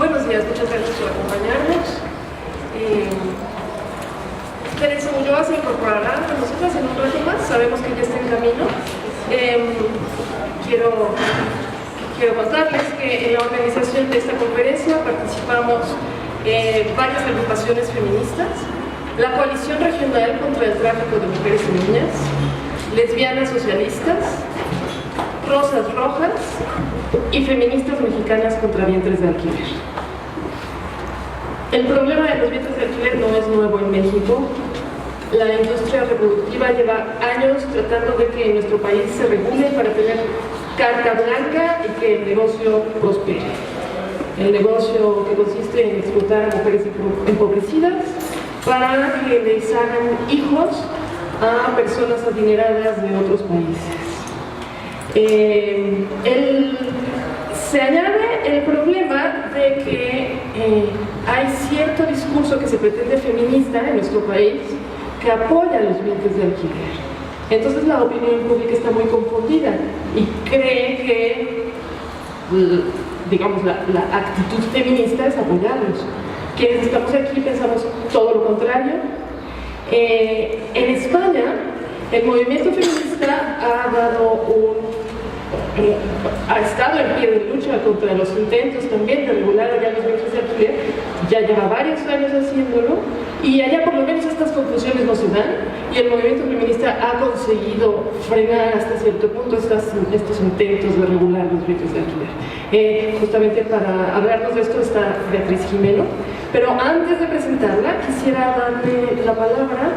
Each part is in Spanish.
Buenos días, muchas gracias por acompañarnos. Teresa Ulloa se incorporará con nosotras en un rato más, sabemos que ya está en camino. Quiero contarles que en la organización de esta conferencia participamos varias agrupaciones feministas, la Coalición Regional contra el Tráfico de Mujeres y Niñas, Lesbianas Socialistas, Rosas Rojas y Feministas Mexicanas contra Vientres de Alquiler. El problema de los vientres de alquiler no es nuevo en México. La industria reproductiva lleva años tratando de que en nuestro país se regule para tener carta blanca y que el negocio prospere. El negocio que consiste en explotar a mujeres empobrecidas para que les hagan hijos a personas adineradas de otros países. Se añade el problema de que hay cierto discurso que se pretende feminista en nuestro país que apoya los vientres de alquiler. Entonces la opinión pública está muy confundida y cree que, digamos, la actitud feminista es apoyarlos. Quienes estamos aquí pensamos todo lo contrario. En España, el movimiento feminista ha estado en pie de lucha contra los intentos también de regular allá los vientres de alquiler, ya lleva varios años haciéndolo, y allá por lo menos estas conclusiones no se dan, y el movimiento feminista ha conseguido frenar hasta cierto punto estos intentos de regular los vientres de alquiler. Justamente para hablarnos de esto está Beatriz Jimeno, pero antes de presentarla quisiera darle la palabra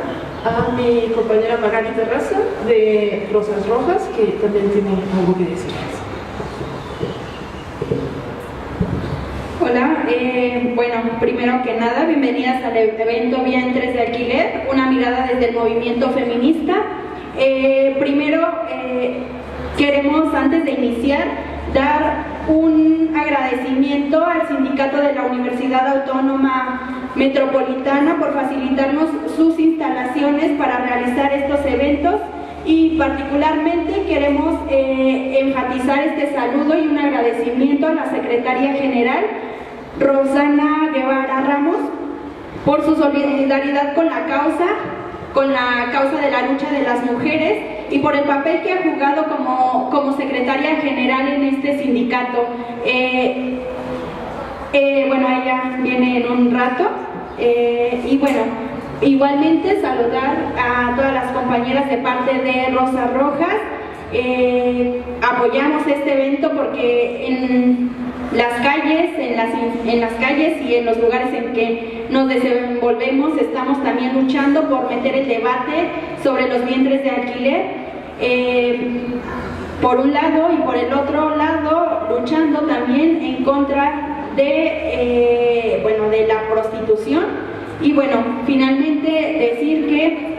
a mi compañera Magali Terraza de Rosas Rojas, que también tiene algo que decirles. Hola, bueno, primero que nada, bienvenidas al evento Vientres de Alquiler, una mirada desde el movimiento feminista. Primero, queremos, antes de iniciar, dar un agradecimiento al Sindicato de la Universidad Autónoma Metropolitana por facilitarnos sus instalaciones para realizar estos eventos, y particularmente queremos enfatizar este saludo y un agradecimiento a la Secretaria General Rosana Guevara Ramos por su solidaridad con la causa de la lucha de las mujeres y por el papel que ha jugado como Secretaria General en este sindicato. Bueno, ella viene en un rato y bueno, igualmente saludar a todas las compañeras de parte de Rosas Rojas. Apoyamos este evento porque en las calles y en los lugares en que nos desenvolvemos estamos también luchando por meter el debate sobre los vientres de alquiler, por un lado, y por el otro lado luchando también en contra de la prostitución. Y bueno, finalmente decir que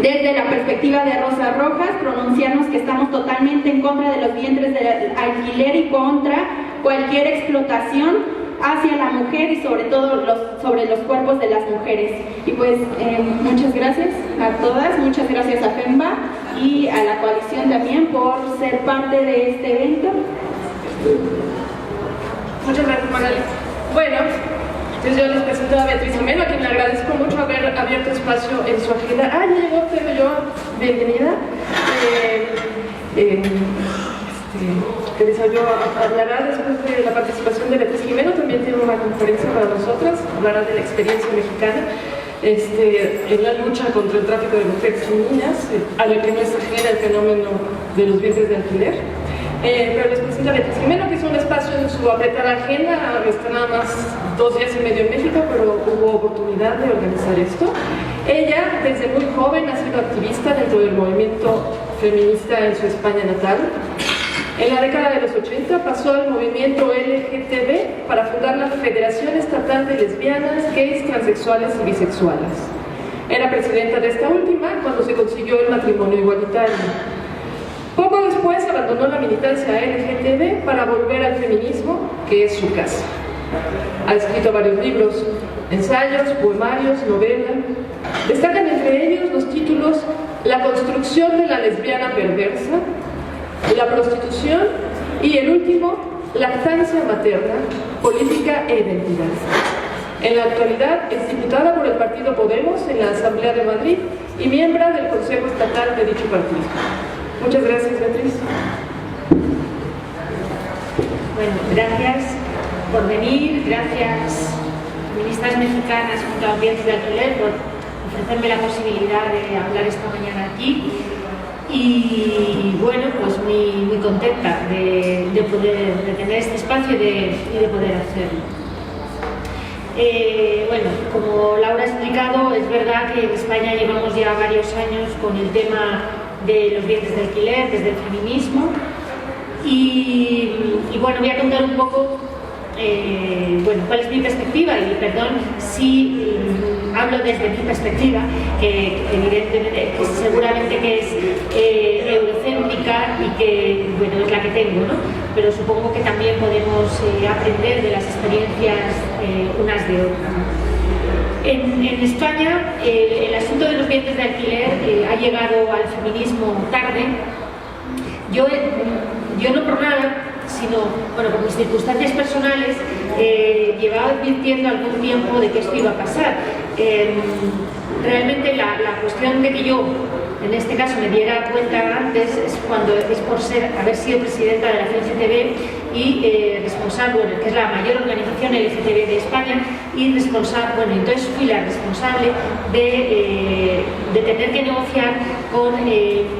desde la perspectiva de Rosas Rojas, pronunciarnos que estamos totalmente en contra de los vientres de alquiler y contra cualquier explotación hacia la mujer y sobre todo sobre los cuerpos de las mujeres. Y pues muchas gracias a todas, muchas gracias a FEMBA y a la coalición también por ser parte de este evento. Muchas gracias, Magali. Bueno, entonces yo les presento a Beatriz Jimeno, a quien le agradezco mucho haber abierto espacio en su agenda. Ya llegó Teo Ulloa, bienvenida. Teresa Ulloa hablará después de la participación de Beatriz Jimeno, también tiene una conferencia para nosotras, hablará de la experiencia mexicana en la lucha contra el tráfico de mujeres y niñas, a la que no es ajena el fenómeno de los vientres de alquiler. Pero les presento a Beatriz Jimeno, que es un espacio en su apretada agenda, está nada más 2 días y medio en México, pero hubo oportunidad de organizar esto. Ella, desde muy joven, ha sido activista dentro del movimiento feminista en su España natal. En la década de los 80 pasó al movimiento LGTB para fundar la Federación Estatal de Lesbianas, Gays, Transexuales y Bisexuales. Era presidenta de esta última cuando se consiguió el matrimonio igualitario. Poco después abandonó la militancia LGTB para volver al feminismo, que es su casa. Ha escrito varios libros, ensayos, poemarios, novelas. Destacan entre ellos los títulos La construcción de la lesbiana perversa, La prostitución y el último, Lactancia materna, política e identidad. En la actualidad es diputada por el partido Podemos en la Asamblea de Madrid y miembro del Consejo Estatal de dicho partido. Muchas gracias, Beatriz. Bueno, gracias por venir, gracias feministas mexicanas junto a Ambientes de Alquiler por ofrecerme la posibilidad de hablar esta mañana aquí. Y bueno, pues muy contenta de tener este espacio y de poder hacerlo. Bueno, como Laura ha explicado, es verdad que en España llevamos ya varios años con el tema de los vientres de alquiler, desde el feminismo. Y bueno, voy a contar un poco cuál es mi perspectiva, y perdón si hablo desde mi perspectiva, que evidentemente, que seguramente que es eurocéntrica y que bueno, es la que tengo, ¿no? Pero supongo que también podemos aprender de las experiencias unas de otras. En España el asunto de los vientres de alquiler ha llegado al feminismo tarde. Yo no por nada, sino bueno, por mis circunstancias personales, llevaba advirtiendo algún tiempo de que esto iba a pasar. Realmente la cuestión de que yo, en este caso, me diera cuenta antes es por haber sido presidenta de la CNCTB y responsable, bueno, que es la mayor organización LGTB de España, y responsable, bueno, entonces fui la responsable de tener que negociar con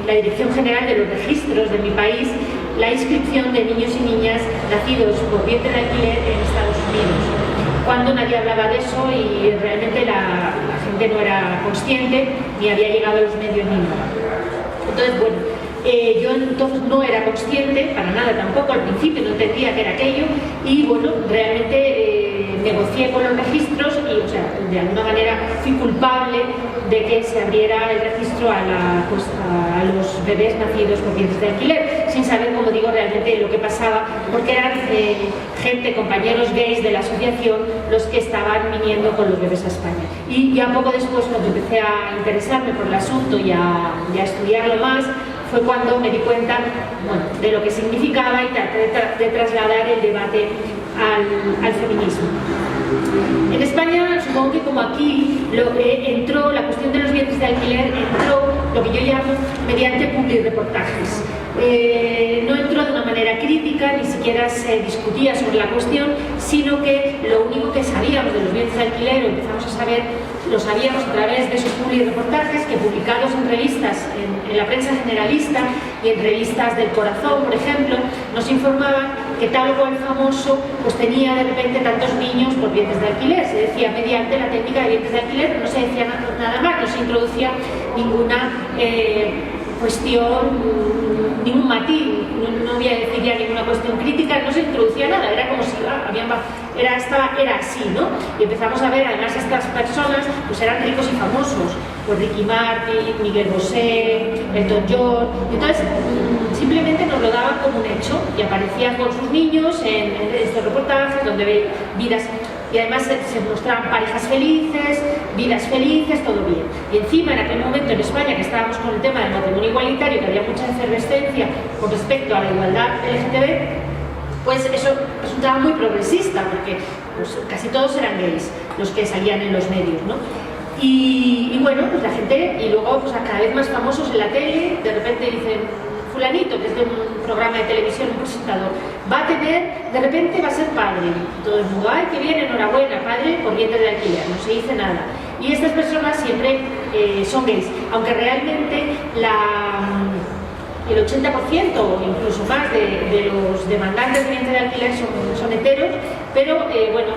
la Dirección General de los Registros de mi país la inscripción de niños y niñas nacidos por vientre de alquiler en Estados Unidos, cuando nadie hablaba de eso y realmente la gente no era consciente ni había llegado a los medios ni nada. Entonces, bueno, yo entonces no era consciente, para nada tampoco, al principio no entendía qué era aquello, y bueno, realmente negocié con los registros y, o sea, de alguna manera fui culpable de que se abriera el registro a los bebés nacidos por vientres de alquiler, sin saber, como digo, realmente lo que pasaba, porque eran gente, compañeros gays de la asociación, los que estaban viniendo con los bebés a España. Y ya poco después, cuando empecé a interesarme por el asunto y a estudiarlo más, fue cuando me di cuenta, bueno, de lo que significaba y traté de trasladar el debate al feminismo. En España, supongo que como aquí, entró la cuestión de los vientres de alquiler, entró lo que yo llamo mediante publirreportajes. No entró de una manera crítica, ni siquiera se discutía sobre la cuestión, sino que lo único que sabíamos de los vientres de alquiler, o empezamos a saber, lo sabíamos a través de esos publirreportajes que, publicados en revistas, en la prensa generalista y en revistas del Corazón, por ejemplo, nos informaban que tal o cual famoso pues tenía de repente tantos niños por vientres de alquiler. Se decía mediante la técnica de vientres de alquiler, pero no se decía nada más, no se introducía ninguna cuestión, ningún matiz, no voy a decir ya ninguna cuestión crítica, no se introducía nada, era como si era así, ¿no? Y empezamos a ver, además, estas personas pues eran ricos y famosos, pues Ricky Martin, Miguel Bosé, Elton John, entonces simplemente nos lo daban como un hecho y aparecían con sus niños en estos reportajes donde ve vidas. Y además se mostraban parejas felices, vidas felices, todo bien. Y encima, en aquel momento en España, que estábamos con el tema del matrimonio igualitario, que había mucha efervescencia con respecto a la igualdad LGTB, pues eso resultaba muy progresista, porque pues, casi todos eran gays los que salían en los medios, ¿no? Y bueno, pues la gente, y luego pues, cada vez más famosos en la tele, de repente dicen, fulanito, que es de un programa de televisión, un presentador, de repente va a ser padre. Todo el mundo, ay, qué bien, enhorabuena, padre por vientre de alquiler, no se dice nada. Y estas personas siempre son gays, aunque realmente el 80% o incluso más de los demandantes de vientre de alquiler son heteros, pero bueno,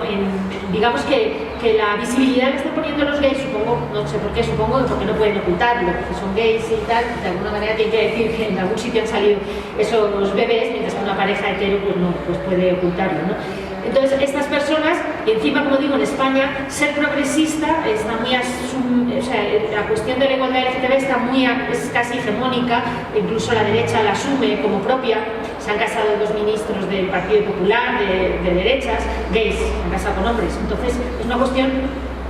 digamos que la visibilidad que están poniendo los gays, supongo, no sé por qué, supongo porque no pueden ocultarlo, porque son gays y tal, de alguna manera tienen que decir que en algún sitio han salido esos bebés, mientras que una pareja hetero pues no pues puede ocultarlo, ¿no? Entonces, estas personas, y encima, como digo, en España, ser progresista está muy o sea, la cuestión de la igualdad LGTB es casi hegemónica, incluso la derecha la asume como propia. Se han casado dos ministros del Partido Popular, de derechas, gays, se han casado con hombres. Entonces, es una cuestión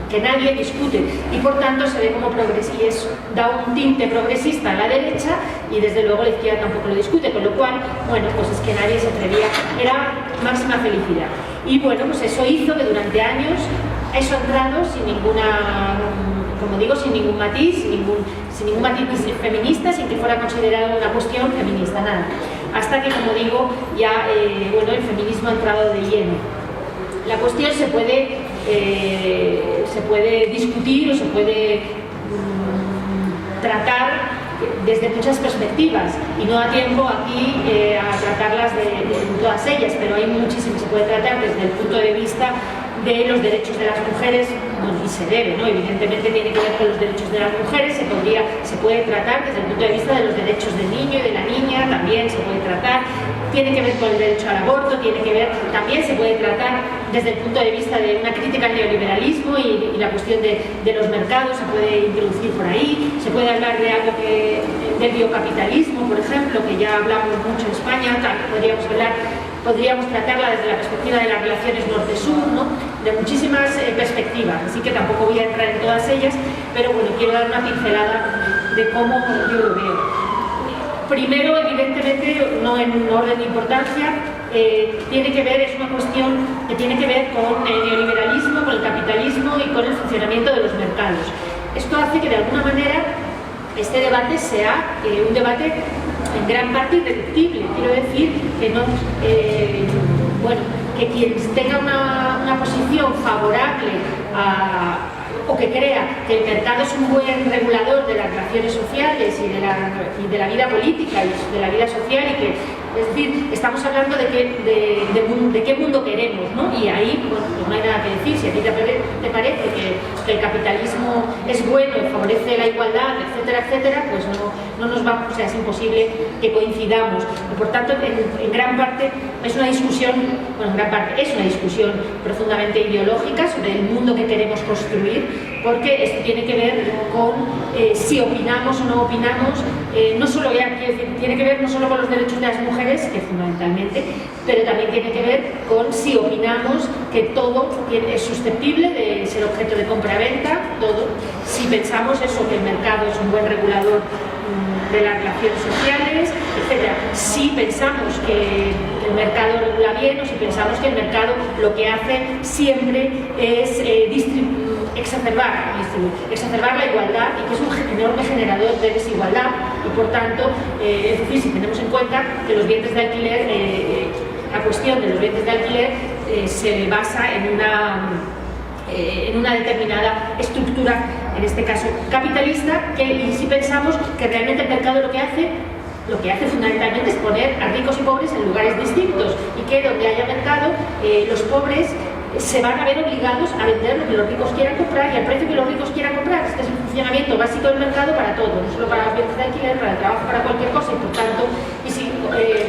que nadie discute, y por tanto se ve como progresista, y eso da un tinte progresista a la derecha, y desde luego la izquierda tampoco lo discute, con lo cual, bueno, pues es que nadie se atrevía, era máxima felicidad. Y bueno, pues eso hizo que durante años eso ha entrado sin ninguna, como digo, sin ningún matiz, sin ningún matiz feminista, sin que fuera considerado una cuestión feminista, nada. Hasta que, como digo, ya bueno, el feminismo ha entrado de lleno. La cuestión se puede discutir o se puede tratar desde muchas perspectivas, y no da tiempo aquí a tratarlas de todas ellas, pero hay muchísimas. Se puede tratar desde el punto de vista de los derechos de las mujeres, bueno, y se debe, ¿no? Evidentemente tiene que ver con los derechos de las mujeres, se puede tratar desde el punto de vista de los derechos del niño y de la niña, también se puede tratar, tiene que ver con el derecho al aborto, tiene que ver, también se puede tratar desde el punto de vista de una crítica al neoliberalismo y la cuestión de los mercados, se puede introducir por ahí, se puede hablar de algo del biocapitalismo, por ejemplo, que ya hablamos mucho en España, podríamos tratarla desde la perspectiva de las relaciones norte-sur, ¿no? De muchísimas perspectivas, así que tampoco voy a entrar en todas ellas, pero bueno, quiero dar una pincelada de cómo yo lo veo. Primero, evidentemente, no en orden de importancia, tiene que ver, es una cuestión que tiene que ver con el neoliberalismo, con el capitalismo y con el funcionamiento de los mercados. Esto hace que de alguna manera este debate sea un debate en gran parte irreductible. Quiero decir que no, bueno, que quien tenga una posición favorable o que crea que el mercado es un buen regulador de las relaciones sociales y de la vida política y de la vida social, y que, es decir, estamos hablando de qué mundo queremos, ¿no? Y ahí, bueno, pues no hay nada que decir. Si a ti te parece que el capitalismo es bueno y favorece la igualdad, etcétera, etcétera, pues no nos vamos, o sea, es imposible que coincidamos. Y por tanto, en gran parte es una discusión, bueno, en gran parte es una discusión profundamente ideológica sobre el mundo que queremos construir, porque esto tiene que ver con si opinamos o no opinamos, no solo, tiene que ver no solo con los derechos de las mujeres, que fundamentalmente, pero también tiene que ver con si opinamos que todo es susceptible de ser objeto de compra-venta, todo, si pensamos eso, que el mercado es un buen regulador de las relaciones sociales, etc. Si pensamos que el mercado regula bien, o si pensamos que el mercado lo que hace siempre es exacerbar la igualdad, y que es un enorme generador de desigualdad, y por tanto, es decir, si tenemos en cuenta que los bienes de alquiler, la cuestión de los bienes de alquiler se basa en una determinada estructura, en este caso capitalista, y si pensamos que realmente el mercado lo que hace fundamentalmente es poner a ricos y pobres en lugares distintos, y que donde haya mercado, los pobres se van a ver obligados a vender lo que los ricos quieran comprar y al precio que los ricos quieran comprar. Este es el funcionamiento básico del mercado para todo, no solo para los bienes de alquiler, para el trabajo, para cualquier cosa, y por tanto, y si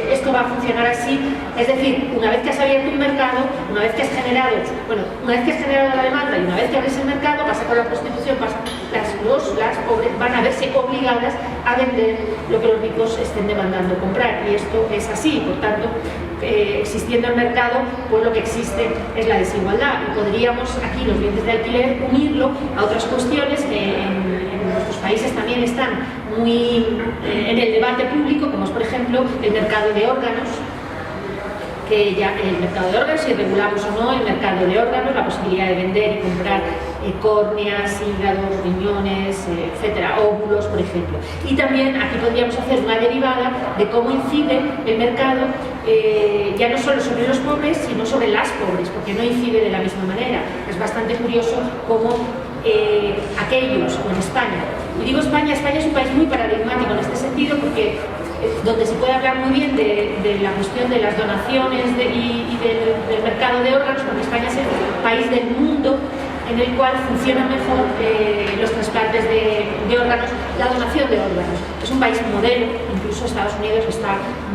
esto va a funcionar así, es decir, una vez que has abierto un mercado, una vez que has generado la demanda y una vez que abres el mercado, pasa con la prostitución, las pobres van a verse obligadas a vender lo que los ricos estén demandando comprar, y esto es así. Por tanto, existiendo el mercado, pues lo que existe es la desigualdad, y podríamos aquí los bienes de alquiler unirlo a otras cuestiones que en nuestros países también están muy en el debate público, como es por ejemplo el mercado de órganos, que ya el mercado de órganos, si regulamos o no el mercado de órganos, la posibilidad de vender y comprar córneas, hígados, riñones, etcétera, óvulos, por ejemplo. Y también aquí podríamos hacer una derivada de cómo incide el mercado ya no solo sobre los pobres, sino sobre las pobres, porque no incide de la misma manera. Es bastante curioso cómo aquellos, en España, y digo España es un país muy paradigmático en este sentido, porque donde se puede hablar muy bien de la cuestión de las donaciones y del mercado de órganos, porque España es el país del mundo en el cual funcionan mejor los trasplantes de órganos, la donación de órganos. Es un país modelo, incluso Estados Unidos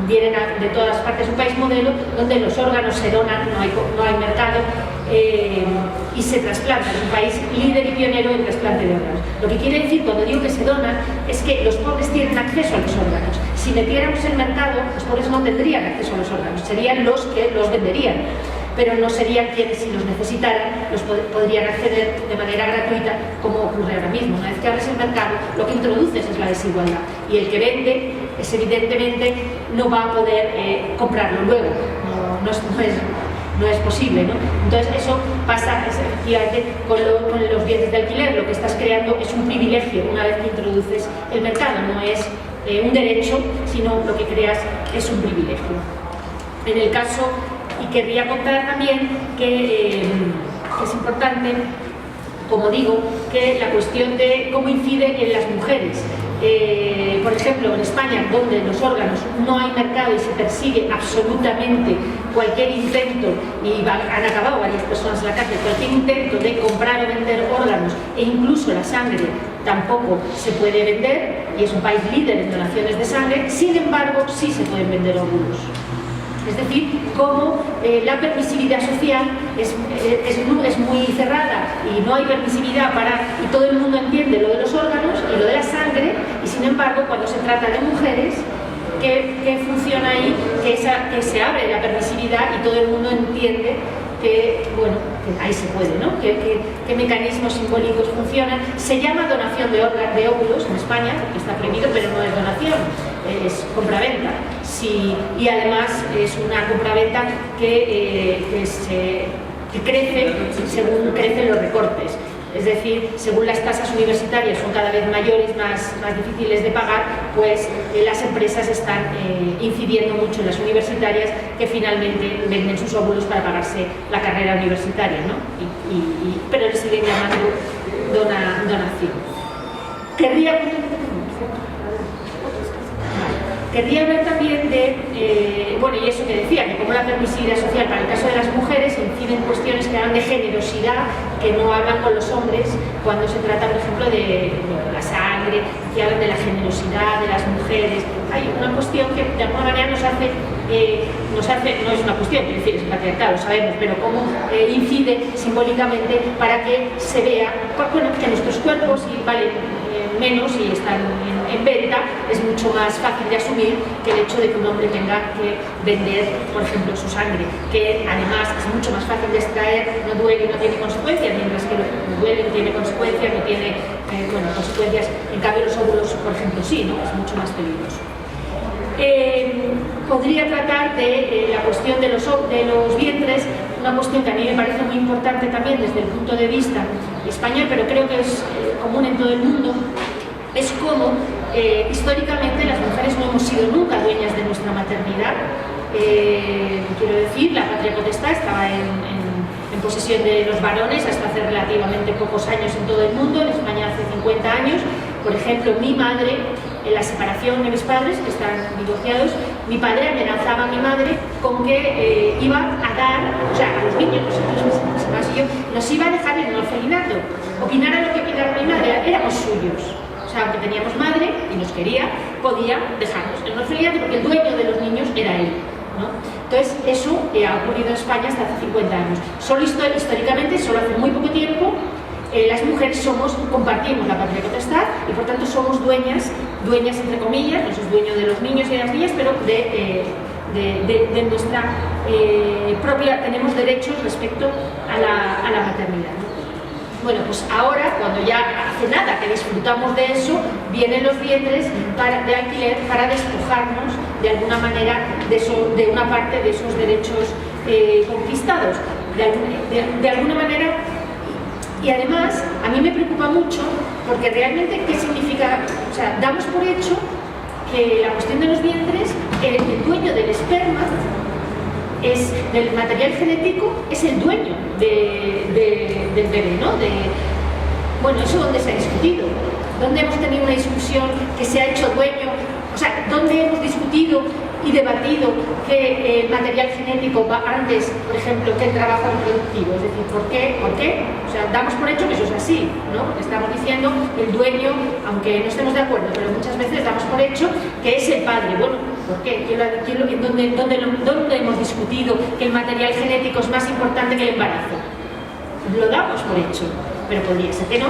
vienen de todas partes, un país modelo donde los órganos se donan, no hay mercado, y se trasplantan. Es un país líder y pionero en trasplante de órganos. Lo que quiere decir cuando digo que se donan es que los pobres tienen acceso a los órganos. Si metiéramos el mercado, los pobres no tendrían acceso a los órganos, serían los que los venderían. pero no serían quienes, si los necesitaran, los podrían acceder de manera gratuita, como ocurre ahora mismo. Una vez que abres el mercado, lo que introduces es la desigualdad, y el que vende, evidentemente no va a poder comprarlo luego, no es posible, ¿no? Entonces eso pasa efectivamente con los bienes de alquiler. Lo que estás creando es un privilegio una vez que introduces el mercado, no es un derecho, sino lo que creas es un privilegio. En el caso, y querría contar también que es importante, como digo, que la cuestión de cómo incide en las mujeres. Por ejemplo, en España, donde los órganos no hay mercado y se persigue absolutamente cualquier intento, y han acabado varias personas en la cárcel, cualquier intento de comprar o vender órganos, e incluso la sangre tampoco se puede vender, y es un país líder en donaciones de sangre. Sin embargo, sí se pueden vender óvulos. Es decir, cómo la permisividad social es muy cerrada y no hay permisividad y todo el mundo entiende lo de los órganos y lo de la sangre, y sin embargo cuando se trata de mujeres, ¿qué funciona ahí? Que se abre la permisividad y todo el mundo entiende que, bueno, que ahí se puede, ¿no? ¿Qué mecanismos simbólicos funcionan? Se llama donación de óvulos en España, porque está prohibido, pero no es donación, es compraventa. Y además es una compraventa que crece según crecen los recortes. Es decir, según las tasas universitarias son cada vez mayores, más difíciles de pagar, pues las empresas están incidiendo mucho en las universitarias, que finalmente venden sus óvulos para pagarse la carrera universitaria, ¿no? Pero le siguen llamando donación. Querría hablar también de, bueno, y eso que decía, que como la permisividad social para el caso de las mujeres incide en cuestiones que hablan de generosidad, que no hablan con los hombres cuando se trata, por ejemplo, de la sangre, que hablan de la generosidad de las mujeres. Hay una cuestión que de alguna manera nos hace, no es una cuestión, quiero decir, es el patriarcado, lo sabemos, pero cómo incide simbólicamente para que se vea, bueno, que nuestros cuerpos valen menos y están en venta, es mucho más fácil de asumir que el hecho de que un hombre tenga que vender, por ejemplo, su sangre, que además es mucho más fácil de extraer, no duele y no tiene consecuencias, mientras que lo que duele no tiene consecuencias, no tiene consecuencias. En cambio, los óvulos, por ejemplo, sí, ¿no? Es mucho más peligroso. Podría tratar de la cuestión de los vientres, una cuestión que a mí me parece muy importante también desde el punto de vista español, pero creo que es común en todo el mundo. Es como históricamente las mujeres no hemos sido nunca dueñas de nuestra maternidad. Quiero decir, la patria potestad estaba en posesión de los varones hasta hace relativamente pocos años en todo el mundo. En España hace 50 años. Por ejemplo, mi madre, en la separación de mis padres, que están divorciados, mi padre amenazaba a mi madre con que iba a dar, o sea, a los niños, nosotros, mis hermanos y yo, nos iba a dejar en el orfelinato. Opinara lo que opinara mi madre, éramos suyos. O sea, aunque teníamos madre y nos quería, podía dejarnos en el orfelinato porque el dueño de los niños era él, ¿no? Entonces, eso ha ocurrido en España hasta hace 50 años. Solo históricamente, solo hace muy poco tiempo, las mujeres compartimos la patria potestad y por tanto somos dueñas entre comillas, no somos dueños de los niños y de las niñas, pero de nuestra propia, tenemos derechos respecto a la maternidad, ¿no? Bueno, pues ahora, cuando ya hace nada que disfrutamos de eso, vienen los vientres de alquiler para despojarnos de alguna manera de una parte de esos derechos conquistados. De alguna manera. Y además, a mí me preocupa mucho porque realmente, ¿qué significa? O sea, damos por hecho que la cuestión de los vientres, el dueño del esperma, del material genético, es el dueño del bebé, ¿no? Bueno, ¿eso dónde se ha discutido? ¿Dónde hemos tenido una discusión que se ha hecho dueño? O sea, ¿dónde hemos discutido y debatido que el material genético va antes, por ejemplo, que el trabajo reproductivo? Es decir, ¿por qué? O sea, damos por hecho que eso es así, ¿no? Estamos diciendo el dueño, aunque no estemos de acuerdo, pero muchas veces damos por hecho que es el padre. Bueno, ¿por qué? ¿Dónde hemos discutido que el material genético es más importante que el embarazo? Lo damos por hecho. pero podría ser que no.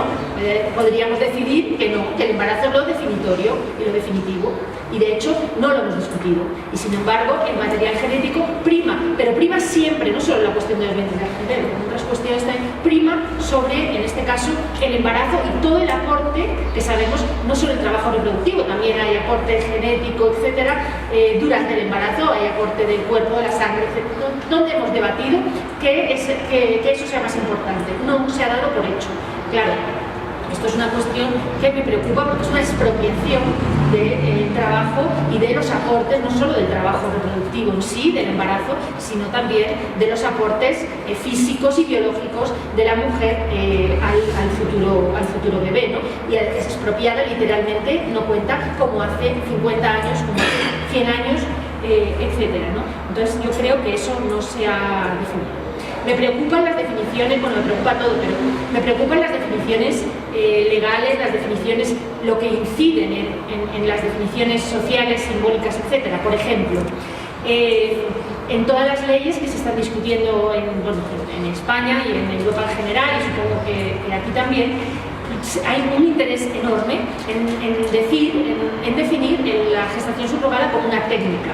Podríamos decidir que no, que el embarazo es lo definitorio y lo definitivo, y de hecho no lo hemos discutido. Y sin embargo, el material genético prima, pero prima siempre, no solo la cuestión de los vientres de alquiler, con otras cuestiones también, prima sobre, en este caso, el embarazo y todo el aporte que sabemos, no solo el trabajo reproductivo, también hay aporte genético, etcétera, durante el embarazo, hay aporte del cuerpo, de la sangre, etcétera, donde hemos debatido que eso sea más importante. No se ha dado por hecho. Claro, esto es una cuestión que me preocupa porque es una expropiación del trabajo y de los aportes, no solo del trabajo reproductivo en sí, del embarazo, sino también de los aportes físicos y biológicos de la mujer al futuro bebé, ¿no? Y es expropiada literalmente, no cuenta como hace 50 años, como hace 100 años, etcétera, ¿no? Entonces yo creo que eso no se ha definido. Me preocupan las definiciones, bueno, me preocupa todo, pero me preocupan las definiciones legales, las definiciones, lo que inciden en las definiciones sociales, simbólicas, etcétera. Por ejemplo, en todas las leyes que se están discutiendo en España y en Europa en general, y supongo que aquí también, hay un interés enorme en definir la gestación subrogada como una técnica.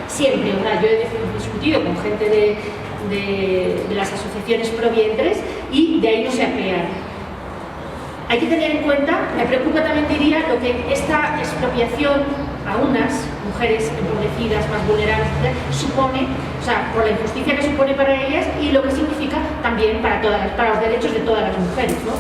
Siempre, yo he discutido con gente de las asociaciones pro vientres y de ahí no se aplean. Hay que tener en cuenta, me preocupa también, diría, lo que esta expropiación a unas mujeres empobrecidas, más vulnerables, supone, o sea, por la injusticia que supone para ellas y lo que significa también para los derechos de todas las mujeres, ¿no?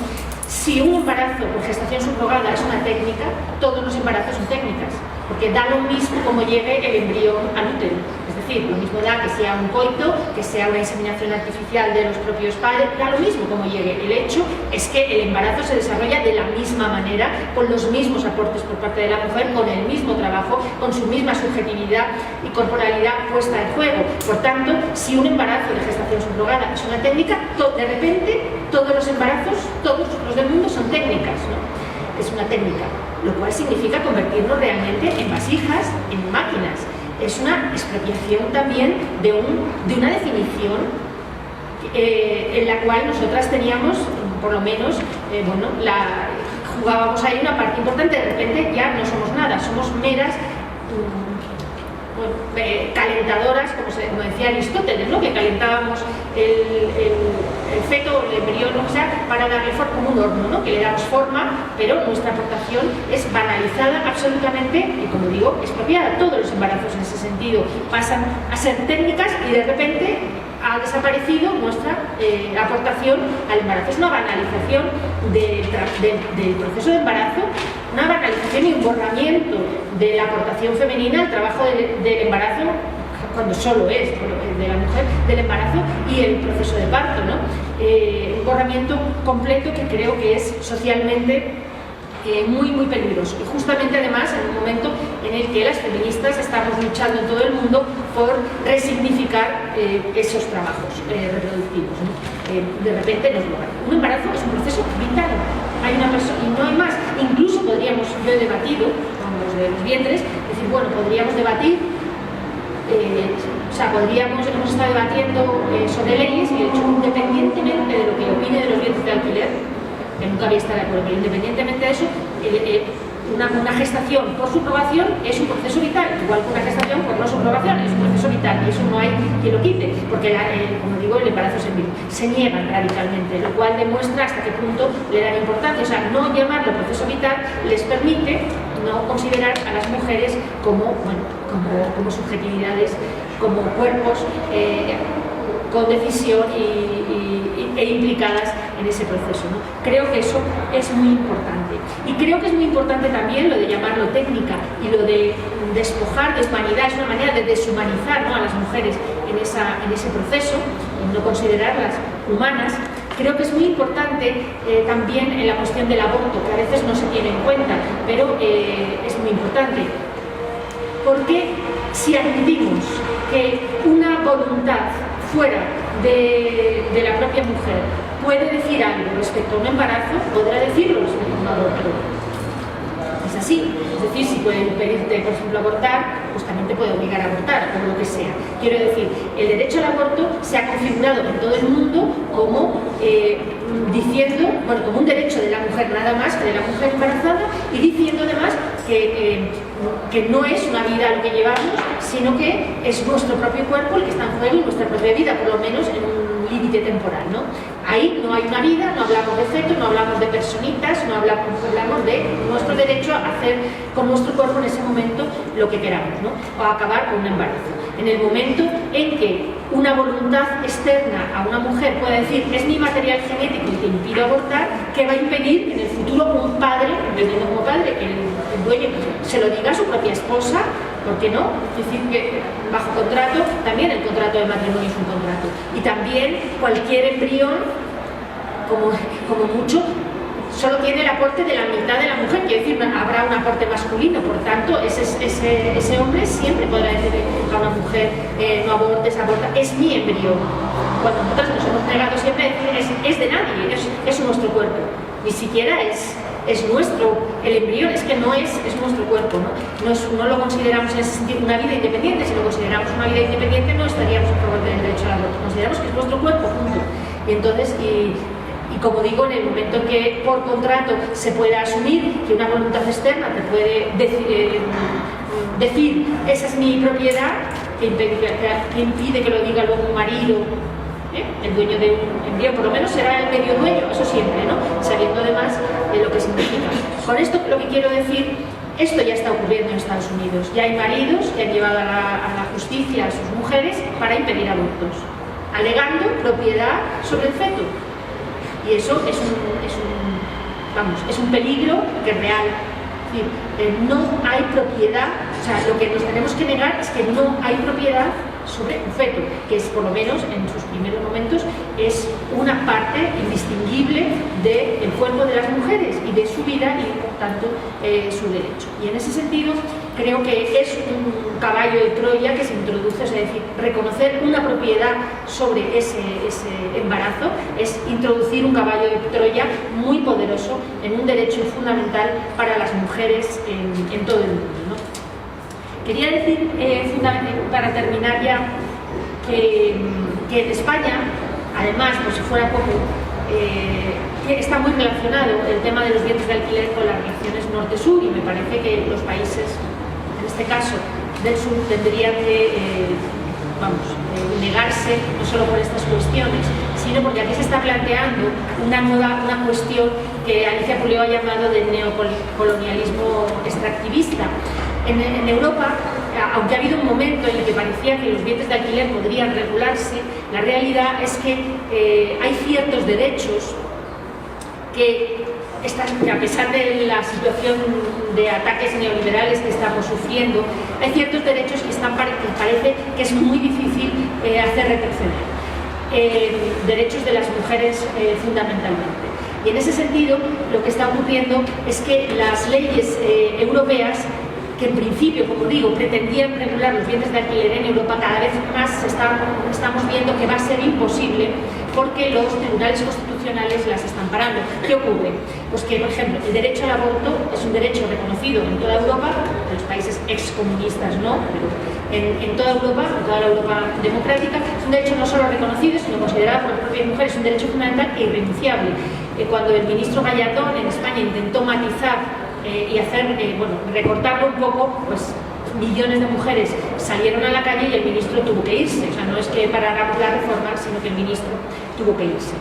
Si un embarazo por gestación subrogada es una técnica, todos los embarazos son técnicas, porque da lo mismo como llegue el embrión al útero. Es decir, lo mismo da que sea un coito, que sea una inseminación artificial de los propios padres, da lo mismo como llegue. El hecho es que el embarazo se desarrolla de la misma manera, con los mismos aportes por parte de la mujer, con el mismo trabajo, con su misma subjetividad y corporalidad puesta en juego. Por tanto, si un embarazo de gestación subrogada es una técnica, de repente todos los embarazos, todos los del mundo son técnicas, ¿no? Es una técnica, lo cual significa convertirnos realmente en vasijas, en máquinas. Es una expropiación también de una definición en la cual nosotras teníamos, por lo menos, jugábamos ahí una parte importante. De repente ya no somos nada, somos meras calentadoras, como decía Aristóteles, ¿no? Que calentábamos el feto, el embrión, o sea, para darle forma como un horno, ¿no? Que le damos forma, pero nuestra aportación es banalizada absolutamente y, como digo, expropiada. Todos los embarazos en ese sentido pasan a ser técnicas y de repente ha desaparecido nuestra aportación al embarazo. Es una banalización del proceso de embarazo, una banalización y un borramiento de la aportación femenina al trabajo del embarazo, cuando solo es de la mujer, del embarazo y el proceso de parto, ¿no? Un borramiento completo que creo que es socialmente muy, muy peligroso. Y justamente además en un momento en el que las feministas estamos luchando en todo el mundo por resignificar esos trabajos reproductivos, ¿no? De repente nos lo dan. Un embarazo es un proceso vital. Hay una persona, y no hay más. Incluso podríamos, yo he debatido con los de los vientres, decir, bueno, podríamos debatir, hemos estado debatiendo sobre leyes y de hecho, independientemente de lo que opine de los vientres de alquiler, que nunca había estado de acuerdo, pero independientemente de eso, una gestación por subrogación es un proceso vital, igual que una gestación por no subrogación es un proceso vital, y eso no hay quien lo quite, porque, como digo, el embarazo es en vivo. Se niegan radicalmente, lo cual demuestra hasta qué punto le dan importancia. O sea, no llamarlo proceso vital les permite no considerar a las mujeres como subjetividades, como cuerpos con decisión e implicadas en ese proceso, ¿no? Creo que eso es muy importante. Y creo que es muy importante también lo de llamarlo técnica y lo de despojar de humanidad, es una manera de deshumanizar, ¿no?, a las mujeres en ese proceso, y no considerarlas humanas. Creo que es muy importante también en la cuestión del aborto, que a veces no se tiene en cuenta, pero es muy importante. Porque si admitimos que una voluntad fuera de la propia mujer puede decir algo respecto a un embarazo, podrá decirlo respecto a un aborto. Es así. Es decir, si puede impedirte, por ejemplo, abortar, pues también te puede obligar a abortar, o lo que sea. Quiero decir, el derecho al aborto se ha configurado en todo el mundo como diciendo, bueno, como un derecho de la mujer nada más que de la mujer embarazada, y diciendo además que no es una vida lo que llevamos, sino que es nuestro propio cuerpo el que está en juego y nuestra propia vida, por lo menos en un límite temporal, ¿no? Ahí no hay una vida, no hablamos de feto, no hablamos de personitas, no hablamos de nuestro derecho a hacer con nuestro cuerpo en ese momento lo que queramos, ¿no? O a acabar con un embarazo. En el momento en que una voluntad externa a una mujer pueda decir es mi material genético y te impido abortar, ¿qué va a impedir en el futuro un padre, entendiendo como padre, que el dueño se lo diga a su propia esposa? ¿Por qué no? Es decir, que bajo contrato, también el contrato de matrimonio es un contrato. Y también cualquier embrión, como mucho, solo tiene el aporte de la mitad de la mujer, quiere decir, habrá un aporte masculino, por tanto, ese hombre siempre podrá decir a una mujer, no abortes, aborta, es mi embrión. Cuando nosotros nos hemos negado siempre a decir, es de nadie, es nuestro cuerpo, ni siquiera es nuestro, el embrión es que no es nuestro cuerpo, ¿no? No lo consideramos en ese sentido una vida independiente. Si lo consideramos una vida independiente no estaríamos a favor del derecho al aborto, consideramos que es nuestro cuerpo, punto. Y entonces, y como digo, en el momento en que por contrato se pueda asumir que una voluntad externa te puede decir esa es mi propiedad, que impide que lo diga luego un marido, el dueño de un embrión, por lo menos será el medio dueño, eso siempre, ¿no? Sabiendo además lo que significa. Con esto lo que quiero decir, esto ya está ocurriendo en Estados Unidos. Ya hay maridos que han llevado a la justicia a sus mujeres para impedir abortos, alegando propiedad sobre el feto. Y eso es un peligro que es real. Es decir, no hay propiedad, o sea, lo que nos tenemos que negar es que no hay propiedad sobre un feto, que es, por lo menos en sus primeros momentos, es una parte indistinguible del cuerpo de las mujeres y de su vida y, por tanto, su derecho. Y en ese sentido, creo que es un caballo de Troya que se introduce, es decir, reconocer una propiedad sobre ese embarazo es introducir un caballo de Troya muy poderoso en un derecho fundamental para las mujeres en todo el mundo, ¿no? Quería decir, para terminar ya, que en España, además, por si fuera poco, está muy relacionado el tema de los bienes de alquiler con las relaciones norte-sur, y me parece que los países, en este caso del sur, tendrían que negarse, no solo por estas cuestiones, sino porque aquí se está planteando una cuestión que Alicia Pulejo ha llamado de neocolonialismo extractivista. En Europa, aunque ha habido un momento en el que parecía que los bienes de alquiler podrían regularse, la realidad es que hay ciertos derechos que, a pesar de la situación de ataques neoliberales que estamos sufriendo, hay ciertos derechos que parece que es muy difícil hacer retroceder. Derechos de las mujeres fundamentalmente. Y en ese sentido, lo que está ocurriendo es que las leyes europeas, que en principio, como digo, pretendían regular los bienes de alquiler en Europa, cada vez más estamos viendo que va a ser imposible porque los tribunales constitucionales las están parando. ¿Qué ocurre? Pues que, por ejemplo, el derecho al aborto es un derecho reconocido en toda Europa, en los países excomunistas no, pero en toda Europa, en toda la Europa democrática, es un derecho no solo reconocido, sino considerado por las propias mujeres un derecho fundamental e irrenunciable. Cuando el ministro Gallardón en España intentó matizar y recortarlo un poco, pues millones de mujeres salieron a la calle y el ministro tuvo que irse. O sea, no es que paráramos la reforma, sino que el ministro tuvo que irse.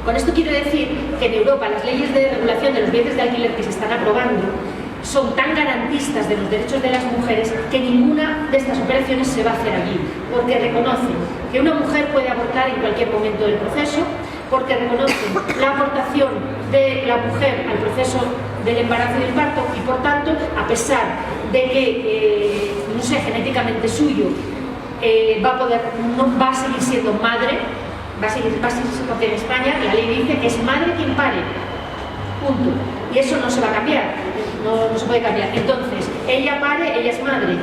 Con esto quiero decir que en Europa las leyes de regulación de los bienes de alquiler que se están aprobando son tan garantistas de los derechos de las mujeres que ninguna de estas operaciones se va a hacer allí, porque reconocen que una mujer puede abortar en cualquier momento del proceso, porque reconocen la aportación de la mujer al proceso del embarazo y del parto, y por tanto, a pesar de que, no sé, genéticamente suyo, va a seguir siendo madre, va a seguir porque en España la ley dice que es madre quien pare, punto, y eso no se va a cambiar, no se puede cambiar. Entonces, ella pare, ella es madre.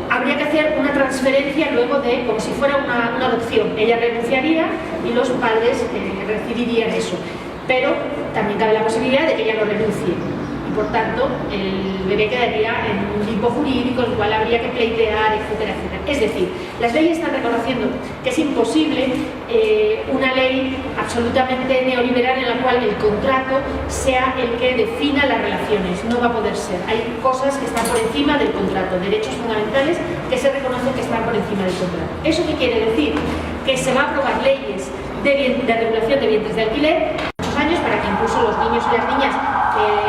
Habría que hacer una transferencia luego como si fuera una adopción. Ella renunciaría y los padres recibirían eso. Pero también cabe la posibilidad de que ella no renuncie. y por tanto el bebé quedaría en un limbo jurídico, el cual habría que pleitear, etcétera, etcétera. Es decir, las leyes están reconociendo que es imposible una ley absolutamente neoliberal en la cual el contrato sea el que defina las relaciones. No va a poder ser. Hay cosas que están por encima del contrato, derechos fundamentales que se reconocen que están por encima del contrato. ¿Eso qué quiere decir? Que se va a aprobar leyes de regulación de vientres de alquiler muchos años para que incluso los niños y las niñas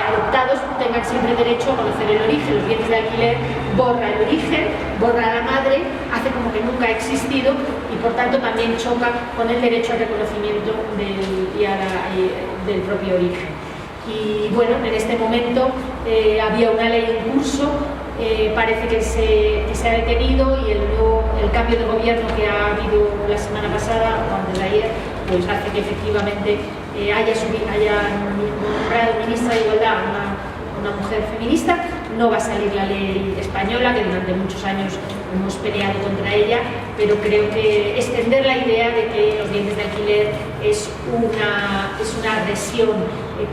adoptados tengan siempre derecho a conocer el origen. Los vientres de alquiler borra el origen, borra a la madre, hace como que nunca ha existido y por tanto también choca con el derecho al reconocimiento del propio origen. Y bueno, en este momento había una ley en curso, parece que se ha detenido y el cambio de gobierno que ha habido la semana pasada o antes de ayer pues hace que efectivamente haya nombrado ministra de Igualdad a una mujer feminista. No va a salir la ley española, que durante muchos años hemos peleado contra ella, pero creo que extender la idea de que los vientres de alquiler es una agresión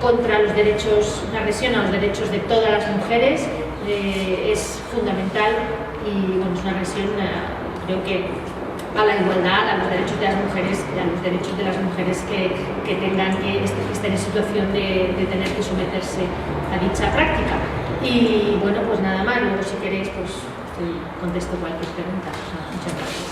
contra los derechos, una agresión a los derechos de todas las mujeres es fundamental y bueno, es una agresión, creo que a la igualdad, a los derechos de las mujeres y a los derechos de las mujeres que tengan que estén en situación de tener que someterse a dicha práctica. Y bueno, pues nada más, luego si queréis pues contesto cualquier pregunta. Muchas gracias.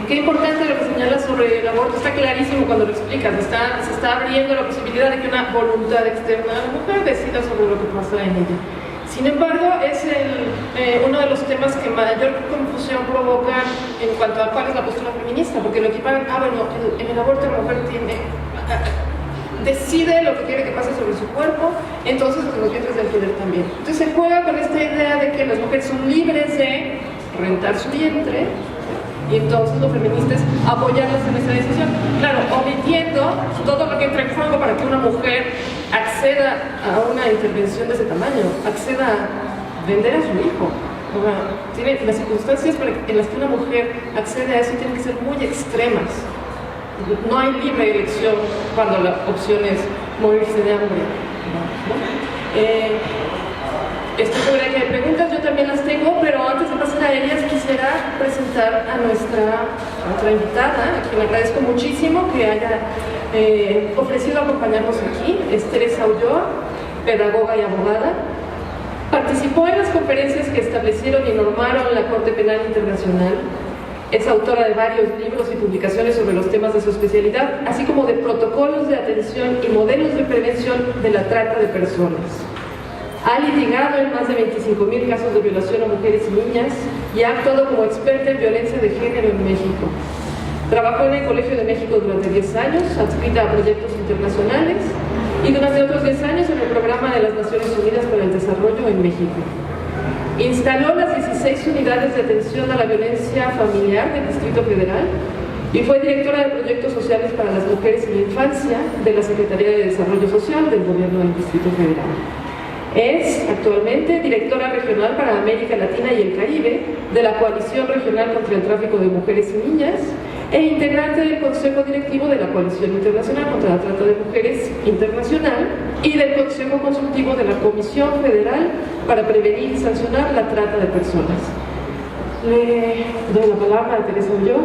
Qué importante lo que señalas sobre el aborto, está clarísimo cuando lo explicas, se está abriendo la posibilidad de que una voluntad externa de la mujer decida sobre lo que pasa en ella. Sin embargo, es uno de los temas que mayor confusión provoca en cuanto a cuál es la postura feminista, porque lo equiparan, bueno, en el aborto la mujer decide lo que quiere que pase sobre su cuerpo, entonces con los vientres de alquiler también. Entonces se juega con esta idea de que las mujeres son libres de rentar su vientre, y entonces los feministas apoyarlas en esa decisión, claro, omitiendo todo lo que entra en juego para que una mujer acceda a una intervención de ese tamaño, acceda a vender a su hijo. O sea, las circunstancias en las que una mujer accede a eso tienen que ser muy extremas. No hay libre elección cuando la opción es morirse de hambre. Estoy segura que hay preguntas, yo también las tengo, pero antes de pasar a ellas quisiera presentar a nuestra otra invitada, a quien agradezco muchísimo que haya ofrecido acompañarnos aquí. Es Teresa Ulloa, pedagoga y abogada. Participó en las conferencias que establecieron y normaron la Corte Penal Internacional. Es autora de varios libros y publicaciones sobre los temas de su especialidad, así como de protocolos de atención y modelos de prevención de la trata de personas. Ha litigado en más de 25,000 casos de violación a mujeres y niñas y ha actuado como experta en violencia de género en México. Trabajó en el Colegio de México durante 10 años, adscrita a proyectos internacionales, y durante otros 10 años en el Programa de las Naciones Unidas para el Desarrollo en México. Instaló las 16 unidades de atención a la violencia familiar del Distrito Federal y fue directora de proyectos sociales para las mujeres y la infancia de la Secretaría de Desarrollo Social del Gobierno del Distrito Federal. Es actualmente directora regional para América Latina y el Caribe de la Coalición Regional contra el Tráfico de Mujeres y Niñas e integrante del Consejo Directivo de la Coalición Internacional contra la Trata de Mujeres Internacional y del Consejo Consultivo de la Comisión Federal para Prevenir y Sancionar la Trata de Personas. Le doy la palabra a Teresa Ulloa.